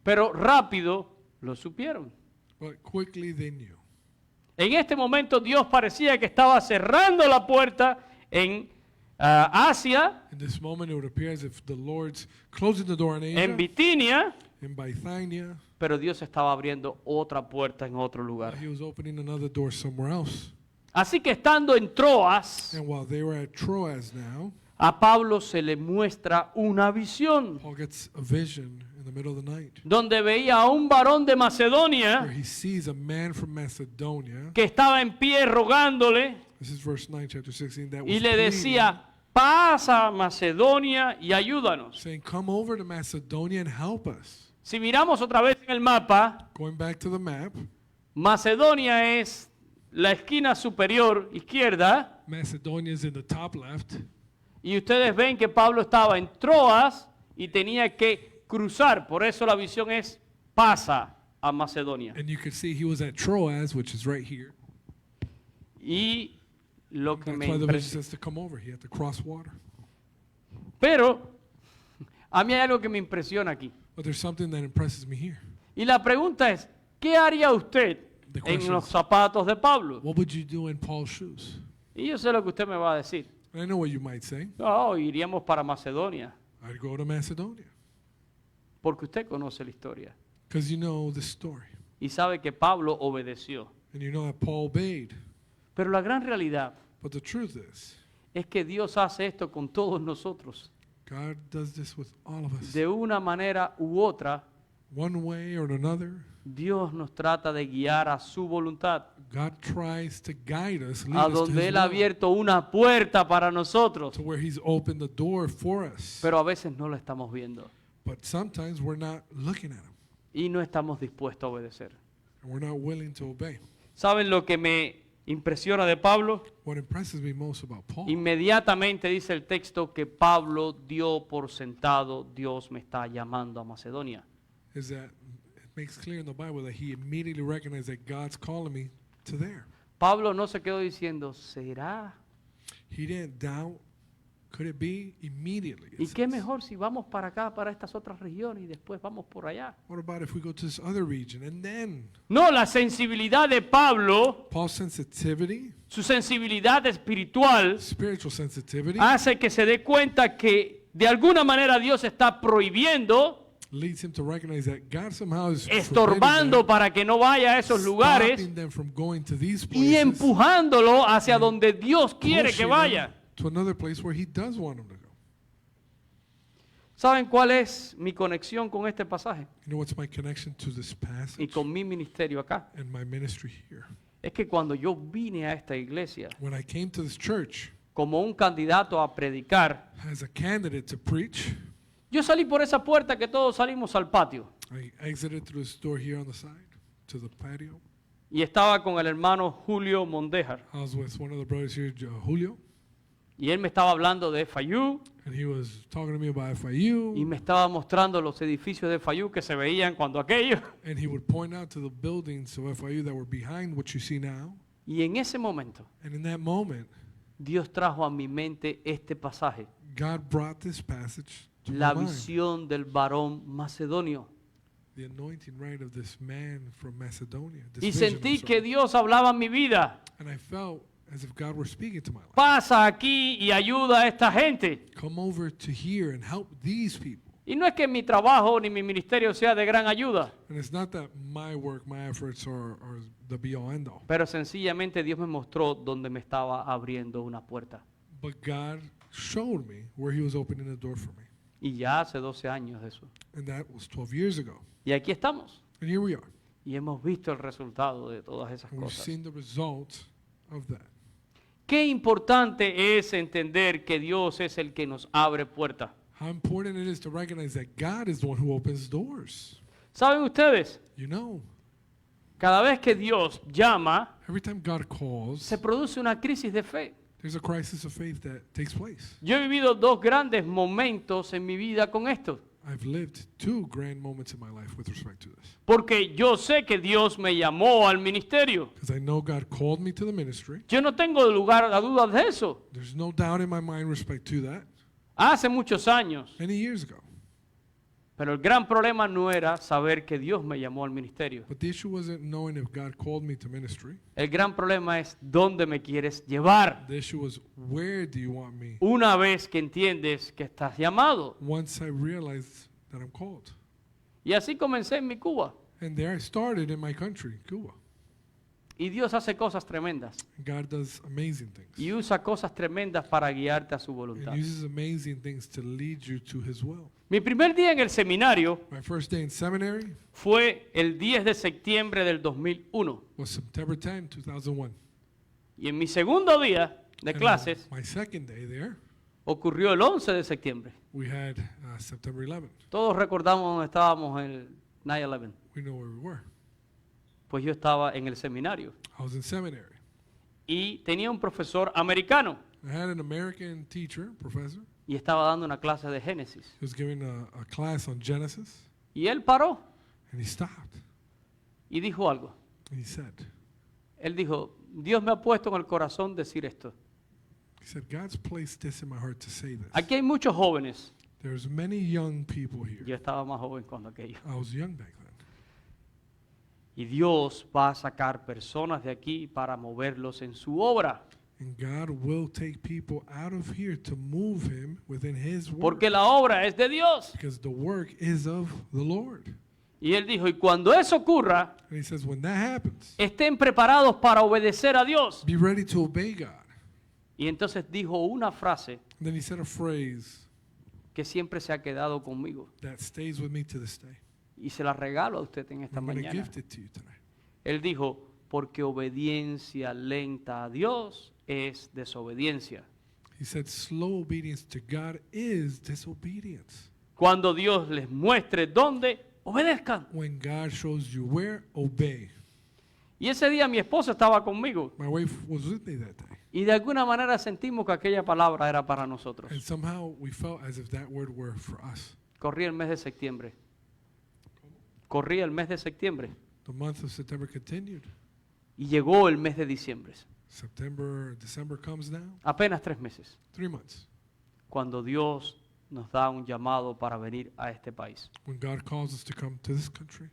Pero rápido lo supieron. But quickly they knew. En este momento Dios parecía que estaba cerrando la puerta en Asia, In this moment, it would appear as if the Lord's closing the door in Asia, en Bitinia, in Bithynia, pero Dios estaba abriendo otra puerta en otro lugar. He was opening another door somewhere else. Así que estando en Troas, And while they were at Troas now, a Pablo se le muestra una visión Paul gets a vision in the middle of the night donde veía a un varón de where Macedonia he sees a man from Macedonia. que estaba en pie rogándole This is verse 9, chapter 16. That y was le pleading, decía, pasa a Macedonia y ayúdanos. saying, come over to Macedonia and help us. Si miramos otra vez en el mapa, Going back to the map, Macedonia es la esquina superior izquierda Macedonia is in the top left. y ustedes ven que Pablo estaba en Troas y tenía que cruzar. Por eso la visión es pasa a Macedonia. And you can see he was at Troas, which is right here. Y lo que That's me why the vision impresiona. says to come over. He had to cross water. Pero a mí hay algo que me impresiona aquí. But there's something that impresses me here. Y la pregunta es, ¿qué haría usted The en question los is, zapatos de Pablo? what would you do in Paul's shoes? Y yo sé lo que usted me va a decir. And I know what you might say. No, iríamos para Macedonia, I'd go to Macedonia. porque usted conoce la historia. Because you know the story. Y sabe que Pablo obedeció. And you know that Paul obeyed. Pero la gran realidad But the truth es que Dios hace esto con todos nosotros. God does this with all of us. De una manera u otra, One way or another, Dios nos trata de guiar a su voluntad, God tries to guide us, lead a us to donde His Él ha will, abierto una puerta para nosotros. to where He's opened the door for us. Pero a veces no lo estamos viendo But sometimes we're not looking at Him. y no estamos dispuestos a obedecer. And we're not willing to obey. ¿Saben lo que me impresiona de Pablo? What impresses me most about Paul Inmediatamente dice el texto que Pablo dio por sentado, Dios me está llamando a Macedonia. is that it makes clear in the Bible that he immediately recognized that God's calling me to there. Pablo no se quedó diciendo, ¿será? He didn't doubt. Could it be? Immediately. it ¿Y qué says. mejor si vamos para acá, para estas otras regiones y después vamos por allá? What about if we go to this other region and then No, la sensibilidad de Pablo, Paul's sensitivity, su sensibilidad espiritual, spiritual sensitivity, hace que se dé cuenta que de alguna manera Dios está prohibiendo, leads him to recognize that God somehow is estorbando forbidding para que no vaya a esos them, lugares stopping them from going to these y places, empujándolo hacia donde Dios quiere que pushing vaya. them to another place where he does want them to go. ¿Saben cuál es mi conexión con este pasaje You know what's my connection to this y passage con mi ministerio acá? and my ministry here? Es que cuando yo vine a esta iglesia When I came to this church como un candidato a predicar, as a candidate to preach, yo salí por esa puerta que todos salimos al patio I exited through this door here on the side to the patio. y estaba con el hermano Julio Mondejar I was with one of the brothers here, Julio, y él me estaba hablando de FIU and he was talking to me about FIU, y me estaba mostrando los edificios de FIU que se veían cuando aquello. and he would point out to the buildings of FIU that were behind what you see now. Y en ese momento And in that moment, Dios trajo a mi mente este pasaje, God brought this passage to la my mind. visión del varón macedonio. The anointing right of this man from Macedonia. This Y vision, sentí I'm sorry. que Dios hablaba en mi vida. And I felt as if God were speaking to my life. Pasa aquí y ayuda a esta gente. Come over to here and help these people. Y no es que mi trabajo ni mi ministerio sea de gran ayuda, And it's not that my work, my efforts are the be-all, end-all. pero sencillamente Dios me mostró donde me estaba abriendo una puerta. But God showed me where he was opening the door for me. Y ya hace 12 años de eso. And that was 12 years ago. Y aquí estamos. And here we are. Y hemos visto el resultado de todas esas And we've cosas. seen the result of that. Qué importante es entender que Dios es el que nos abre puertas. How important it is to recognize that God is the one who opens doors. ¿Saben ustedes? You know, Cada vez que Dios llama, every time God calls, se produce una crisis de fe. there's a crisis of faith that takes place. Yo he vivido dos grandes momentos en mi vida con esto. I've lived two grand moments in my life with respect to this. Porque yo sé que Dios me llamó al ministerio. Because I know God called me to the ministry. Yo no tengo lugar a dudas de eso. There's no doubt in my mind respect to that. Hace muchos años. Many years ago. Pero el gran problema no era saber que Dios me llamó al ministerio. But the issue wasn't knowing if God called me to ministry. El gran problema es dónde me quieres llevar. The issue was, where do you want me? Una vez que entiendes que estás llamado. Once I realized that I'm called. Y así comencé en mi Cuba. And there I started in my country, Cuba. Y Dios hace cosas tremendas. God does amazing things. Y usa cosas tremendas para guiarte a su voluntad. And uses amazing things to lead you to his will. Mi primer día en el seminario My first day in seminary fue el 10 de septiembre del 2001. was September 10, 2001. Y en mi segundo día de And clases my second day there, ocurrió el 11 de septiembre. we had September 11th. Todos recordamos dónde estábamos en el 9/11. We know where we were. Pues yo estaba en el seminario I was in seminary. y tenía un profesor americano I had an American teacher, professor. y estaba dando una clase de Génesis. He was giving a class on Genesis, Y él paró and he stopped. y dijo algo. And he said, Él dijo, Dios me ha puesto en el corazón decir esto. God's placed this in my heart to say this. Aquí hay muchos jóvenes. There's many young people here. Yo estaba más joven cuando aquello. I was young back then. Y Dios va a sacar personas de aquí para moverlos en su obra. And God will take people out of here to move him within his work. Porque la obra es de Dios. Because the work is of the Lord. Y él dijo, y cuando eso ocurra, And he says, when that happens, estén preparados para obedecer a Dios. be ready to obey God. Y entonces dijo una frase And then he said a phrase que siempre se ha quedado conmigo. that stays with me to this day. Y se la regalo a usted en esta I'm going to mañana. gift it to you tonight. Él dijo, porque obediencia lenta a Dios es desobediencia. He said, slow obedience to God is disobedience. Cuando Dios les muestre dónde, obedezcan. When God shows you where, obey. Y ese día mi esposa estaba conmigo. My wife was with me that day. Y de alguna manera sentimos que aquella palabra era para nosotros. And somehow we felt as if that word were for us. Corría el mes de septiembre. Corría el mes de septiembre. The month of September continued. Y llegó el mes de diciembre. December comes now. Apenas 3 meses. 3 months. Cuando Dios nos da un llamado para venir a este país. When God calls us to come to this country.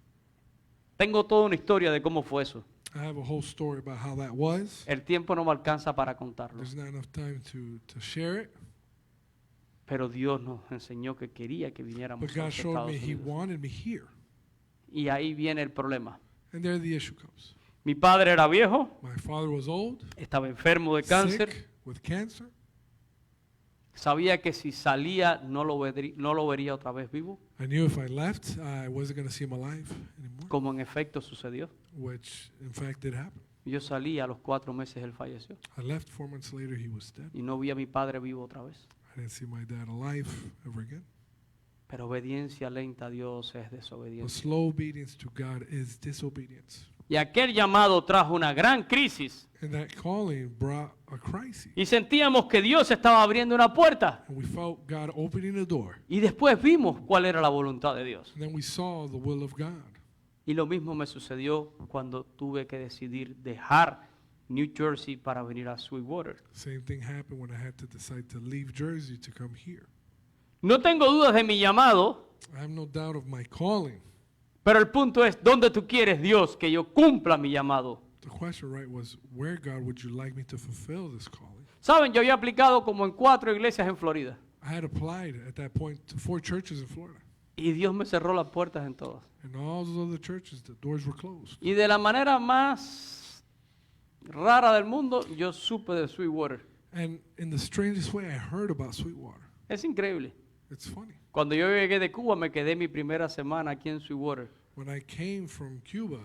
Tengo toda una historia de cómo fue eso. I have a whole story about how that was. El tiempo no me alcanza para contarlo. There's not enough time to share it. Pero Dios nos enseñó que quería que viniéramos But a God los showed Estados me He Unidos. wanted me here. Y ahí viene el problema. And there the issue comes. Mi padre era viejo, My father was old, estaba enfermo de cáncer sick with cancer. Sabía que si salía no lo vería otra vez vivo, I knew if I left, I wasn't going to see him alive anymore, como en efecto sucedió. which in fact did happen. Yo salí, a los 4 meses él falleció I left 4 months later, he was dead. y no vi a mi padre vivo otra vez. I didn't see my dad alive ever again. Pero obediencia lenta a Dios es But desobediencia. slow obedience to God is disobedience. Y aquel llamado trajo una gran crisis And that calling brought a crisis. y sentíamos que Dios estaba abriendo una puerta And we felt God opening a door. y después vimos cuál era la voluntad de Dios. And then we saw the will of God. Y lo mismo me sucedió cuando tuve que decidir dejar New Jersey para venir a Sweetwater. Same thing happened when I had to decide to leave Jersey to come here. No tengo dudas de mi llamado, I have no doubt of my calling. pero el punto es, ¿dónde tú quieres, Dios, que yo cumpla mi llamado? The question, right, was where, God, would you like me to fulfill this calling? Saben, yo había aplicado como en 4 iglesias en Florida I had applied at that point to 4 churches in Florida. y Dios me cerró las puertas en todas. And all those other churches, the doors were closed. Y de la manera más rara del mundo, yo supe de Sweetwater. And in the strangest way, I heard about Sweetwater. Es increíble. It's funny. Cuando yo llegué de Cuba, me quedé mi primera semana aquí en Sweetwater. When I came from Cuba,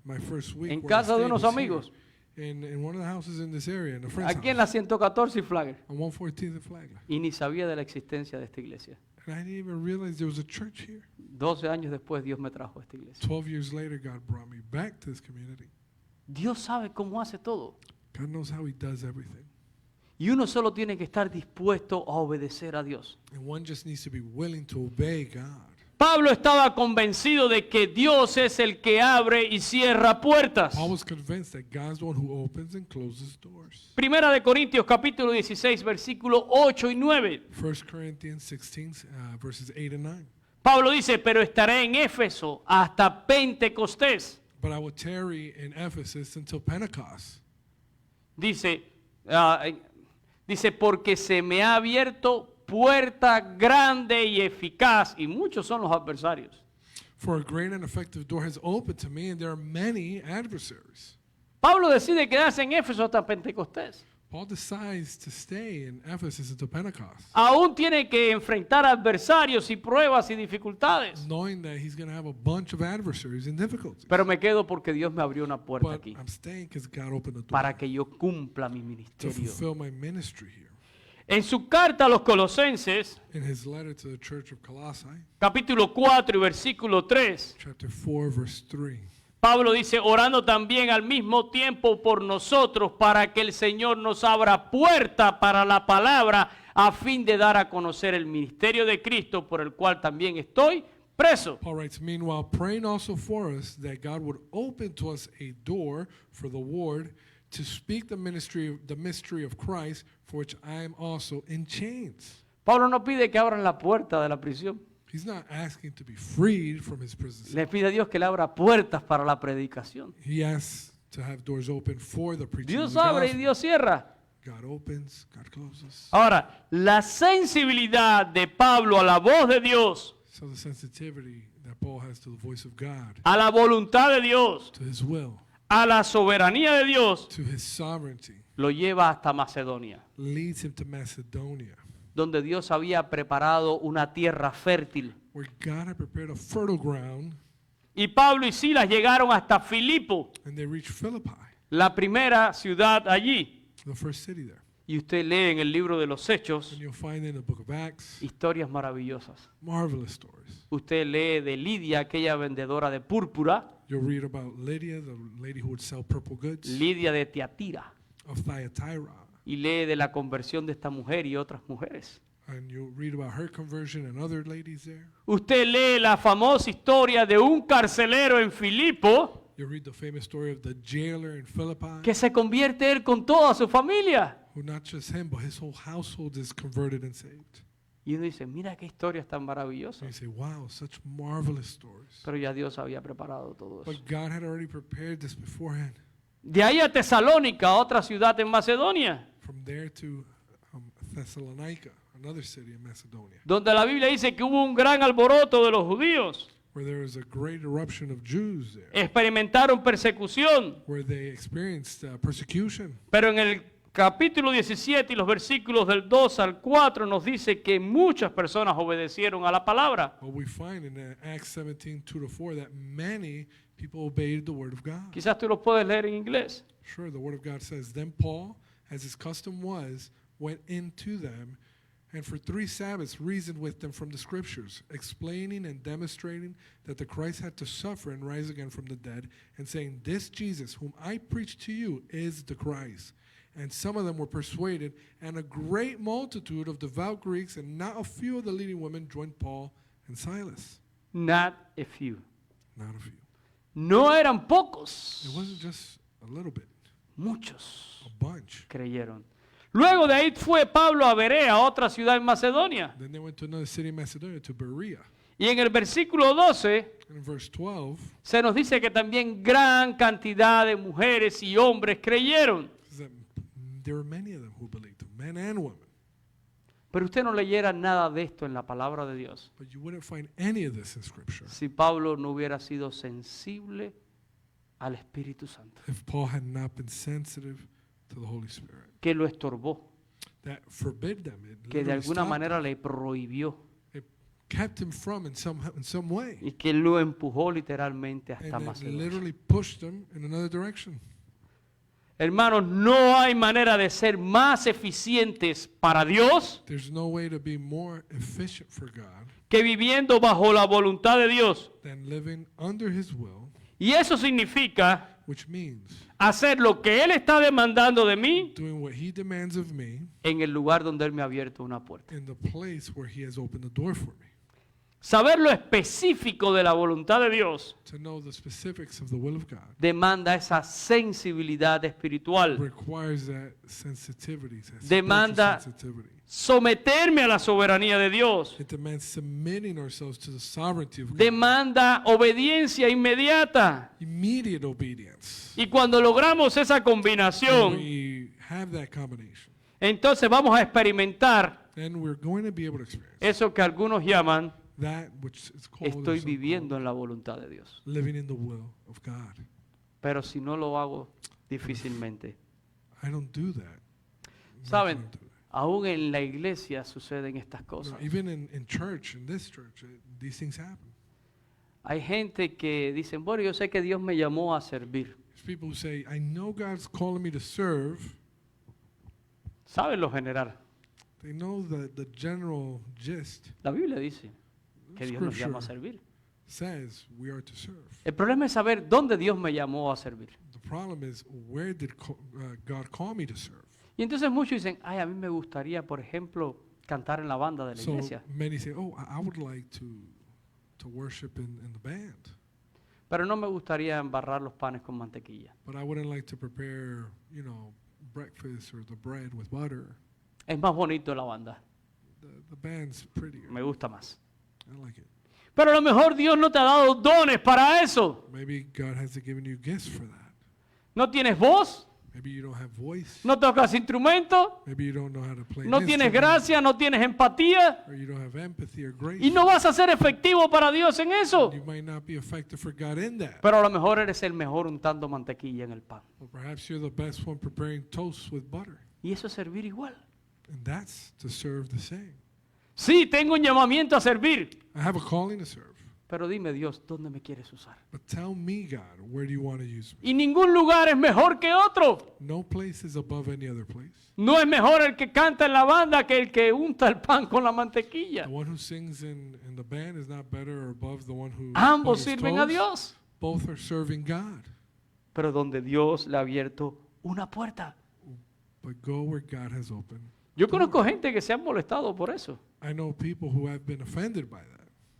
my first week En where I casa de stayed unos was here, amigos. in one of the houses in this area, in a friend's Aquí en la house, 114 y Flagler. on 114th and Flagler. Y ni sabía de la existencia de esta iglesia. And I didn't even realize there was a church here. 12 años después Dios me trajo a esta iglesia. 12 years later, God brought me back to this community. Dios sabe cómo hace todo. God knows how He does everything. Y uno solo tiene que estar dispuesto a obedecer a Dios. And one just needs to be willing to obey God. Pablo estaba convencido de que Dios es el que abre y cierra puertas. Paul was convinced that God's the one who opens and closes doors. Primera de Corintios capítulo 16 versículos 8 y 9. 1 Corinthians 16, verses 8 and 9. Pablo dice, pero estaré en Éfeso hasta Pentecostés. But I will tarry in Ephesus until Pentecost. Dice, dice, porque se me ha abierto puerta grande y eficaz, y muchos son los adversarios. For a great and effective door has opened to me, and there are many adversaries. Pablo decide quedarse en Éfeso hasta Pentecostés. Paul decides to stay in Ephesus until Pentecost, Aún tiene que enfrentar adversarios y pruebas y dificultades. knowing that he's going to have a bunch of adversaries and difficulties. Pero me quedo porque Dios me abrió una puerta But aquí I'm staying because God opened the door para que yo cumpla mi to ministerio. fulfill my ministry here. En su carta a los Colosenses, In his letter to the church of Colossae, capítulo 4 y versículo 3, chapter 4, verse 3, Pablo dice, orando también al mismo tiempo por nosotros para que el Señor nos abra puerta para la palabra a fin de dar a conocer el ministerio de Cristo por el cual también estoy preso. Paul writes, meanwhile, praying also for us that God would open to us a door for the word to speak the mystery of Christ, for which I am also in chains. Pablo no pide que abran la puerta de la prisión. He's not asking to be freed from his prison cell. Le pide a Dios que le abra puertas para la predicación. He asks to have doors open for the preaching of Dios the abre y gospel. Dios cierra. God opens, God closes. Ahora, la sensibilidad de Pablo a la voz de Dios, So the sensitivity that Paul has to the voice of God, a la voluntad de Dios, to his will, a la soberanía de Dios, to his sovereignty, lo lleva hasta Macedonia, leads him to Macedonia, donde Dios había preparado una tierra fértil. where God had prepared a fertile ground, Y Pablo y Silas llegaron hasta Filipo, and they reached Philippi, la primera ciudad allí. the first city there. Y usted lee en el libro de los Hechos And you'll find in the book of Acts historias maravillosas. marvelous stories. Usted lee de Lidia, aquella vendedora de púrpura, You'll read about Lydia, the lady who would sell purple goods, Lidia de Tiatira, of Thyatira. y lee de la conversión de esta mujer y otras mujeres. And you'll read about her conversion and other ladies there. Usted lee la famosa historia de un carcelero en Filipo You'll read the famous story of the jailer in Philippi, que se convierte él con toda su familia. who not just him, but his whole household is converted and saved. Y uno dice, mira qué historias tan maravillosas. And you say, wow, such marvelous stories. Pero ya Dios había preparado todo eso. But God had already prepared this beforehand. De ahí a Tesalónica, otra ciudad en Macedonia, From there to Thessalonica, another city in Macedonia, donde la Biblia dice que hubo un gran alboroto de los judíos. where there was a great eruption of Jews there, Experimentaron persecución, where they experienced persecution. pero en el capítulo 17 y los versículos del 2 al 4 nos dice que muchas personas obedecieron a la palabra. But we find in Acts 17, 2-4, that many people obeyed the word of God. Quizás tú lo puedes leer en inglés. Sure, the word of God says, Then Paul, as his custom was, went into them, and for 3 Sabbaths reasoned with them from the Scriptures, explaining and demonstrating that the Christ had to suffer and rise again from the dead, and saying, This Jesus, whom I preach to you, is the Christ. And some of them were persuaded, and a great multitude of devout Greeks and not a few of the leading women joined Paul and Silas. Not a few. Not a few. No eran pocos. It wasn't just a little bit, Muchos a bunch. creyeron. Luego de ahí fue Pablo a Berea, otra ciudad en Macedonia. Then they went to another city in Macedonia, to Berea. Y en el versículo 12 And in verse 12, se nos dice que también gran cantidad de mujeres y hombres creyeron. it says that there were many of them who believed, men and women. Pero usted no leyera nada de esto en la palabra de Dios But you wouldn't find any of this in Scripture si Pablo no hubiera sido sensible al Espíritu Santo, if Paul had not been sensitive to the Holy Spirit. que lo estorbó, That forbid them. It que de literally alguna stopped manera le prohibió them. It kept him from in some way. y que lo empujó literalmente And hasta it Macedonia. literally pushed them in another direction. Hermanos, no hay manera de ser más eficientes para Dios There's no way to be more efficient for God que viviendo bajo la voluntad de Dios. than living under His will, Y eso significa which means hacer lo que Él está demandando de mí doing what He demands of me en el lugar donde Él me ha abierto una puerta. in the place where He has opened the door for me. Saber lo específico de la voluntad de Dios To know the specifics of the will of God demanda esa sensibilidad espiritual. requires that sensitivity, that Demanda- spiritual sensitivity. Someterme a la soberanía de Dios. It demands submitting ourselves to the sovereignty of God. Demanda obediencia inmediata. Immediate obedience. Y cuando logramos esa When combinación, we have that combination, entonces vamos a experimentar then we're going to be able to experience eso que algunos llaman that which is called or estoy so-called viviendo en la voluntad de Dios. living in the will of God. Pero si no lo hago, difícilmente. I don't do that. I'm not Saben, gonna do that. aún en la iglesia suceden estas cosas. No, even in church, in this church, these things happen. Hay gente que dicen, bueno, yo sé que Dios me llamó a servir. There's people who say, I know God's calling me to serve. ¿Saben lo general? They know the general gist La Biblia dice que Dios nos Scripture llama a servir. says we are to serve. El problema es saber dónde Dios me llamó a servir. The problem is, where did God call me to serve? Y entonces muchos dicen, ay, a mí me gustaría, por ejemplo, cantar en la banda de la So iglesia. many say, oh, I would like to worship in the band, Pero no me gustaría embarrar los panes con mantequilla. but I wouldn't like to prepare, breakfast or the bread with butter. Es más bonito la banda. The band's prettier. Me gusta más. I like it. Pero a lo mejor Dios no te ha dado dones para eso. Maybe God hasn't given you gifts for that. No tienes voz, Maybe you don't have voice. no tocas instrumento, Maybe you don't know how to play an no tienes instrument, gracia, no tienes empatía. or you don't have empathy or grace. Y no vas a ser efectivo para Dios en eso. You might not be effective for God in that. Pero a lo mejor eres el mejor untando mantequilla en el pan. Or perhaps you're the best one preparing toast with butter. Y eso es servir igual. And that's to serve the same. Sí, tengo un llamamiento a servir. I have a calling to serve. Pero dime, Dios, ¿dónde me quieres usar? But tell me, God, where do you want to use me? Y ningún lugar es mejor que otro. No place is above any other place. No es mejor el que canta en la banda que el que unta el pan con la The mantequilla. one who sings in the band is not better or above the one who Ambos butters sirven a toast. Dios. Both are serving God. Pero donde Dios le ha abierto una puerta. But go where God has opened. Yo conozco gente que se han molestado por eso. I know people who have been offended by that.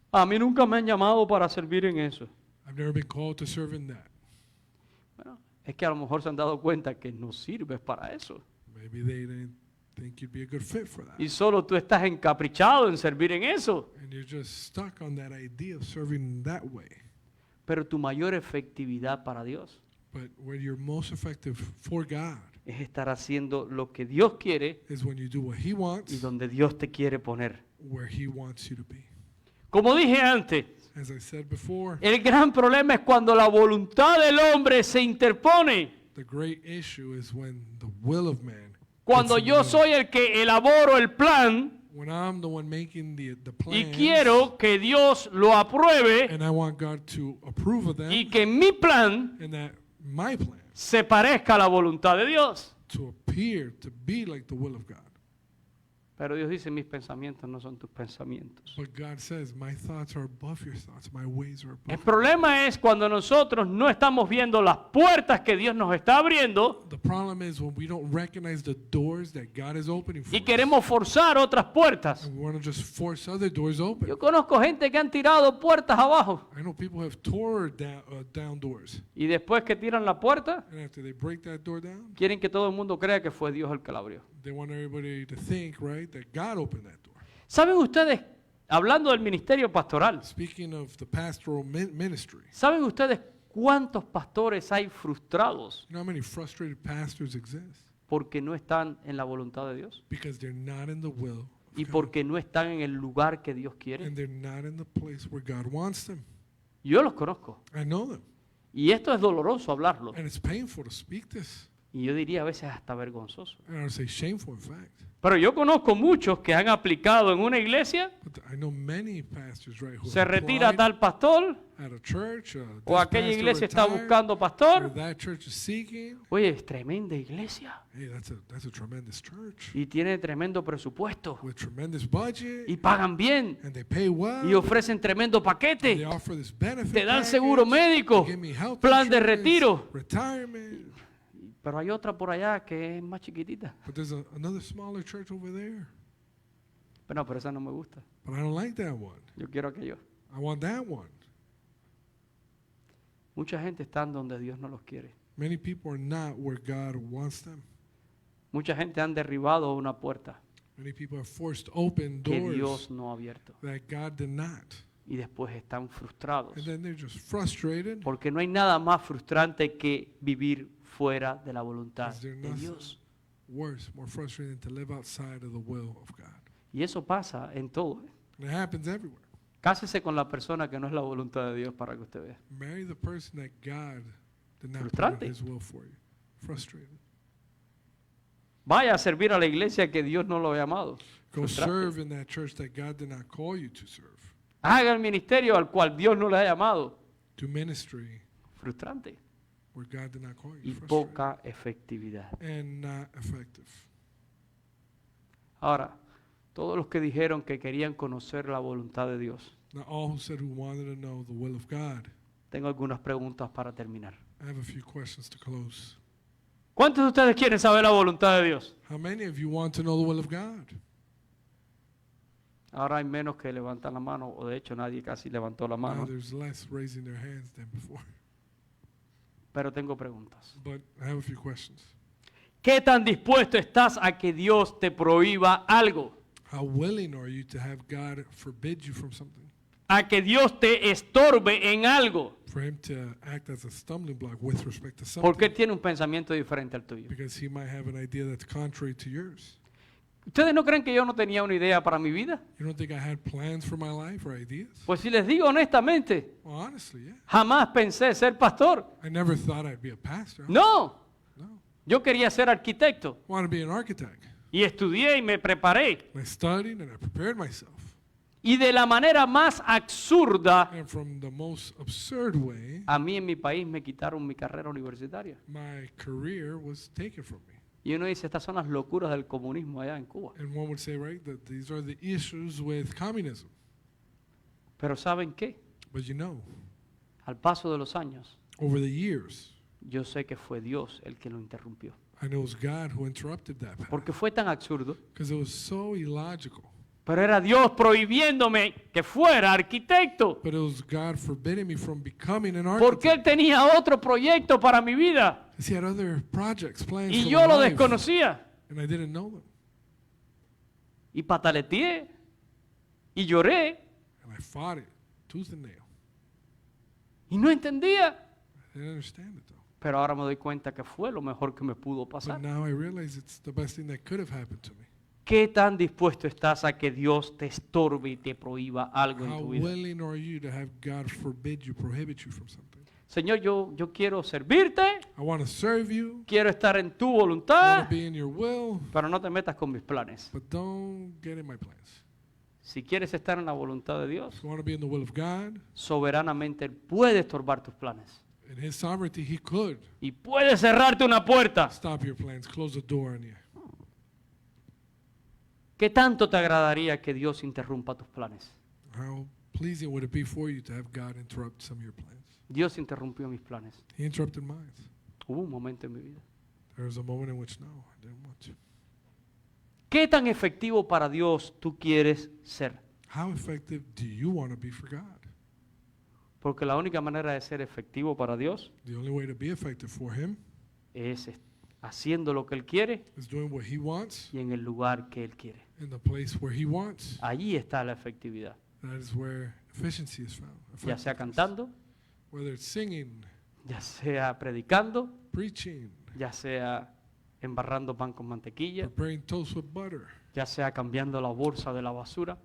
A mí nunca me han llamado para servir en eso. I've never been called to serve in that. Bueno, es que a lo mejor se han dado cuenta que no sirves para eso. Maybe they didn't think you'd be a good fit for that. Y solo tú estás encaprichado en servir en eso. And you're just stuck on that idea of serving that way. Pero tu mayor efectividad para Dios But where you're most effective for God es estar haciendo lo que Dios quiere is when you do what He y wants, donde Dios te quiere poner. where He wants you to be. Como dije antes, As I said before, el gran problema es cuando la voluntad del hombre se interpone the great issue is when the will of man Cuando gets in the yo middle. soy el que elaboro el plan When I'm the one making the y plans, quiero que Dios lo apruebe and I want God to approve of them, y que mi plan and that my plan se parezca a la voluntad de Dios. to appear to be like the will of God. Pero Dios dice, mis pensamientos no son tus pensamientos. But God says, my thoughts are above your thoughts, my ways are El above. problema es cuando nosotros no estamos viendo las puertas que Dios nos está abriendo The problem is when we don't recognize the doors that God is opening for y us, queremos forzar otras puertas. and we want to just force other doors open. Yo conozco gente que han tirado puertas abajo I know people have tore down doors, y después que tiran la puerta, and after they break that door down, quieren que todo el mundo crea que fue Dios el que la abrió. they want everybody to think, right, that God opened that door. ¿Saben ustedes, hablando del ministerio pastoral, Speaking of the pastoral ministry, ¿saben ustedes cuántos pastores hay frustrados you know how many frustrated pastors exist? porque no están en la voluntad de Dios Because they're not in the will of y God, porque no están en el lugar que Dios quiere? and they're not in the place where God wants them. Yo los conozco I know them, y esto es doloroso hablarlo and it's painful to speak this, y yo diría a veces hasta vergonzoso. and I would say shameful, in fact. Pero yo conozco muchos que han aplicado en una iglesia, But I know many pastors, right, who se have retira applied tal pastor at a church, o this aquella pastor iglesia está retired, buscando or pastor. that church is seeking. Oye, es tremenda iglesia Hey, that's a tremendous church y tiene tremendo presupuesto with tremendous budget, y pagan bien and they pay well, y ofrecen tremendo and they paquete. offer this benefit Te dan package, seguro médico, they give me health plan de insurance, retiro. retirement. Pero hay otra por allá que es más chiquitita. But there's another smaller church over there, Pero esa no me gusta. but I don't like that one. Yo quiero aquello. I want that one. Mucha gente está donde Dios no los quiere. Many people are not where God wants them. Mucha gente han derribado una puerta Many people have forced open que doors Dios no ha abierto that God did not. y después están frustrados. And then they're just frustrated Porque no hay nada más frustrante que vivir fuera de la voluntad because they're de nothing Dios. worse, more frustrating than to live outside of the will of God. Y eso pasa en todo. And it happens everywhere. Cásese con la persona que no es la voluntad de Dios para que usted vea. Marry the person that God did not put in Frustrante. His will for you. Frustrated. Vaya a servir a la iglesia que Dios no lo ha llamado. Go Frustrante. serve in that church that God did not call you to serve. Haga el ministerio al cual Dios no le ha llamado. Do ministry Frustrante. where God did not call you. Y Frustrated. poca efectividad. And not effective. Ahora, todos los que dijeron que querían conocer la voluntad de Dios, Now, all who said who wanted to know the will of God, tengo algunas preguntas para terminar. I have a few questions to close. ¿Cuántos de ustedes quieren saber la voluntad de Dios? How many of you want to know the will of God? Ahora hay menos que levantan la mano, o de hecho nadie casi levantó la Now mano, there's less raising their hands than before. pero tengo preguntas. But I have a few questions. ¿Qué tan dispuesto estás a que Dios te prohíba algo? How willing are you to have God forbid you from something? A que Dios te estorbe en algo. For Him to act as a stumbling block with respect to something? Porque Él tiene un pensamiento diferente al tuyo. Because He might have an idea that's contrary to yours. ¿Ustedes no creen que yo no tenía una idea para mi vida? You don't think I had plans for my life or ideas? Pues si les digo honestamente, Well, honestly, yeah. jamás pensé ser pastor. I never thought I'd be a pastor. No, No. yo quería ser arquitecto I wanted to be an architect. y estudié y me preparé. And I studied and I prepared myself. Y de la manera más absurda, And from the most absurd way, a mí en mi país me quitaron mi carrera universitaria. my career was taken from me. Y uno dice, estas son las locuras del comunismo allá en Cuba. And one would say, right, that these are the issues with communism. Pero ¿saben qué? But you know, Al paso de los años, over the years, yo sé que fue Dios el que lo interrumpió. I know it was God who interrupted that path. Porque fue tan absurdo. Because it was so illogical. Pero era Dios prohibiéndome que fuera arquitecto. But it was God forbidding me from becoming an Porque Él architect. tenía otro proyecto para mi vida. Because He had other projects, plans Y for yo my lo life, desconocía. and I didn't know them. Y pataleteé. Y lloré. And I fought it, tooth and nail. Y no entendía. I didn't understand it though. Pero ahora me doy cuenta que fue lo mejor que me pudo But pasar. now I realize it's the best thing that could have happened to me. ¿Qué tan dispuesto estás a que Dios te estorbe y te prohíba algo en How tu vida? willing are you to have God forbid you, prohibit you from something? Señor, yo quiero servirte, I want to serve you. quiero estar en tu I want voluntad, to be in your will, pero no te metas con mis planes. but don't get in my plans. Si quieres estar en la voluntad de Dios, If you want to be in the will of God, soberanamente Él puede estorbar tus planes in His sovereignty, He could y puede cerrarte una puerta. stop your plans, close the door on you. ¿Qué tanto te agradaría que Dios interrumpa tus planes? How pleasing would it be for you to have God interrupt some of your plans? Dios interrumpió mis planes. He interrupted mine. Hubo un momento en mi vida. There was a moment in which, no, I didn't want to. ¿Qué tan efectivo para Dios tú quieres ser? How effective do you want to be for God? Porque la única manera de ser efectivo para Dios The only way to be effective for Him es haciendo lo que Él quiere is doing what He wants y en el lugar que Él quiere. in the place where He wants. Allí está la efectividad. That is where efficiency is found. Ya sea Effectiveness. cantando, Whether it's singing, ya sea predicando, preaching, ya sea embarrando pan con mantequilla, preparing toast with butter, ya sea cambiando la bolsa de la basura,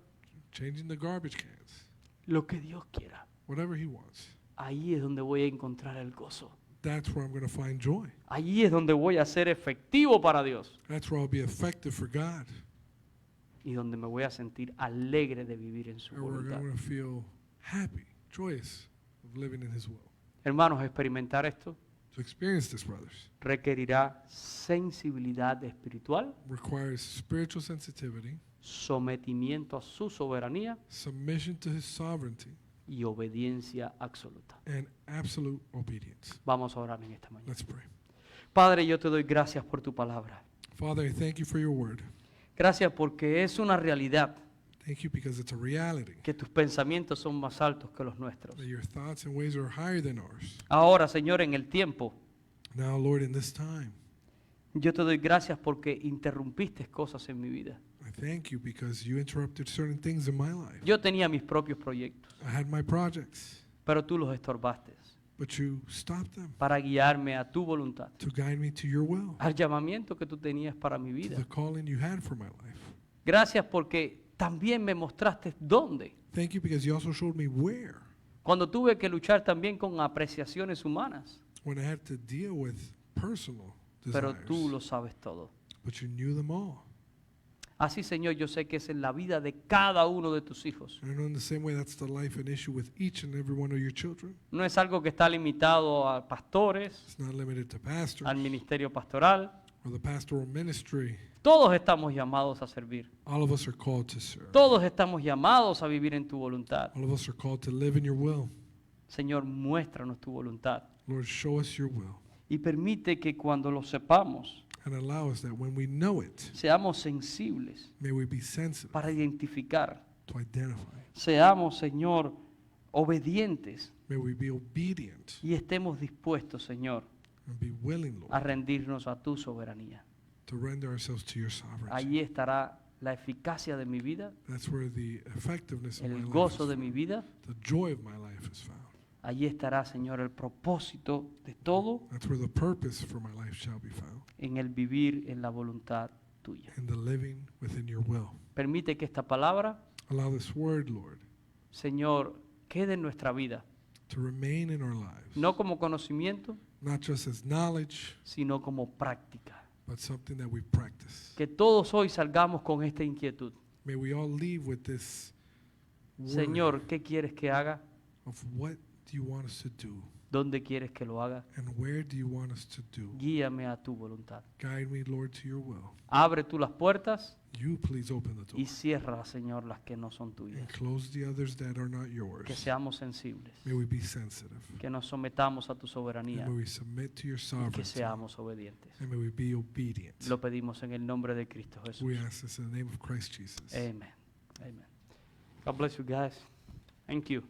changing the garbage cans, lo que Dios quiera. whatever He wants. Ahí es donde voy a encontrar el gozo. That's where I'm going to find joy. Allí es donde voy a ser efectivo para Dios That's where I'll be effective for God. y donde me voy a sentir alegre de vivir en su And where voluntad. I'm going to feel happy, joyous of living in His will. Hermanos, experimentar esto To experience this, brothers, requerirá sensibilidad espiritual, requires spiritual sensitivity, sometimiento a su soberanía submission to His sovereignty, y obediencia absoluta. and absolute obedience. Vamos a orar en esta mañana. Let's pray. Padre, yo te doy gracias por tu palabra. Father, I thank you for your word. Gracias porque es una realidad Thank you because it's a reality que tus pensamientos son más altos que los nuestros. that your thoughts and ways are higher than ours. Ahora, Señor, en el tiempo, Now, Lord, in this time, yo te doy gracias porque interrumpiste cosas en mi vida. I thank you because you interrupted certain things in my life. Yo tenía mis propios proyectos, I had my projects, pero tú los estorbaste but you stopped them para guiarme a tu voluntad, to guide me to your will, al llamamiento que tú tenías para mi to vida. the calling you had for my life. Gracias porque también me mostraste dónde. Thank you because you also showed me where. Cuando tuve que luchar también con apreciaciones humanas, When I had to deal with personal pero desires, tú lo sabes todo. but you knew them all. Así, Señor, yo sé que es en la vida de cada uno de tus hijos. And I know in the same way that's the life and issue with each and every one of your children. No es algo que está limitado a pastores, It's not limited to pastors al ministerio pastoral. or the pastoral ministry. Todos estamos llamados a servir. All of us are called to serve. Todos estamos llamados a vivir en tu voluntad. All of us are called to live in your will. Señor, muéstranos tu voluntad Lord, show us your will y permite que cuando lo sepamos, and allow us that when we know it, seamos sensibles may we be sensitive para identificar. to identify. Seamos, Señor, obedientes May we be obedient y estemos dispuestos, Señor, and be willing, a Lord, rendirnos a tu soberanía. to render ourselves to your sovereignty. Allí estará la eficacia de mi vida, That's where the effectiveness of my el life gozo is de mi found. vida. The joy of my life is found. Allí estará, Señor, el propósito de todo That's where the purpose for my life shall be found. en el vivir en la voluntad tuya. In the living within your will. Permite que esta palabra, Allow this word, Lord, Señor, quede en nuestra vida, to remain in our lives. no como conocimiento, Not just as knowledge, sino como práctica. but something that we practice. Que todos hoy salgamos con esta inquietud. May we all leave with this word Señor, ¿qué quieres que haga? of what do you want us to do ¿Dónde quieres que lo haga? and where do you want us to do. Guíame a tu voluntad. Guide me, Lord, to your will. Abre tú las puertas You please open the door y cierra, Señor, las que no son tuyas. and close the others that are not Que yours. seamos sensibles, May we be sensitive. que nos sometamos a tu soberanía And may we submit to your y que sovereignty. seamos obedientes. And may we be obedient. Lo pedimos en el nombre de Cristo Jesús. We ask this in the name of Christ Jesus. Amen. Amen. God bless you guys. Thank you.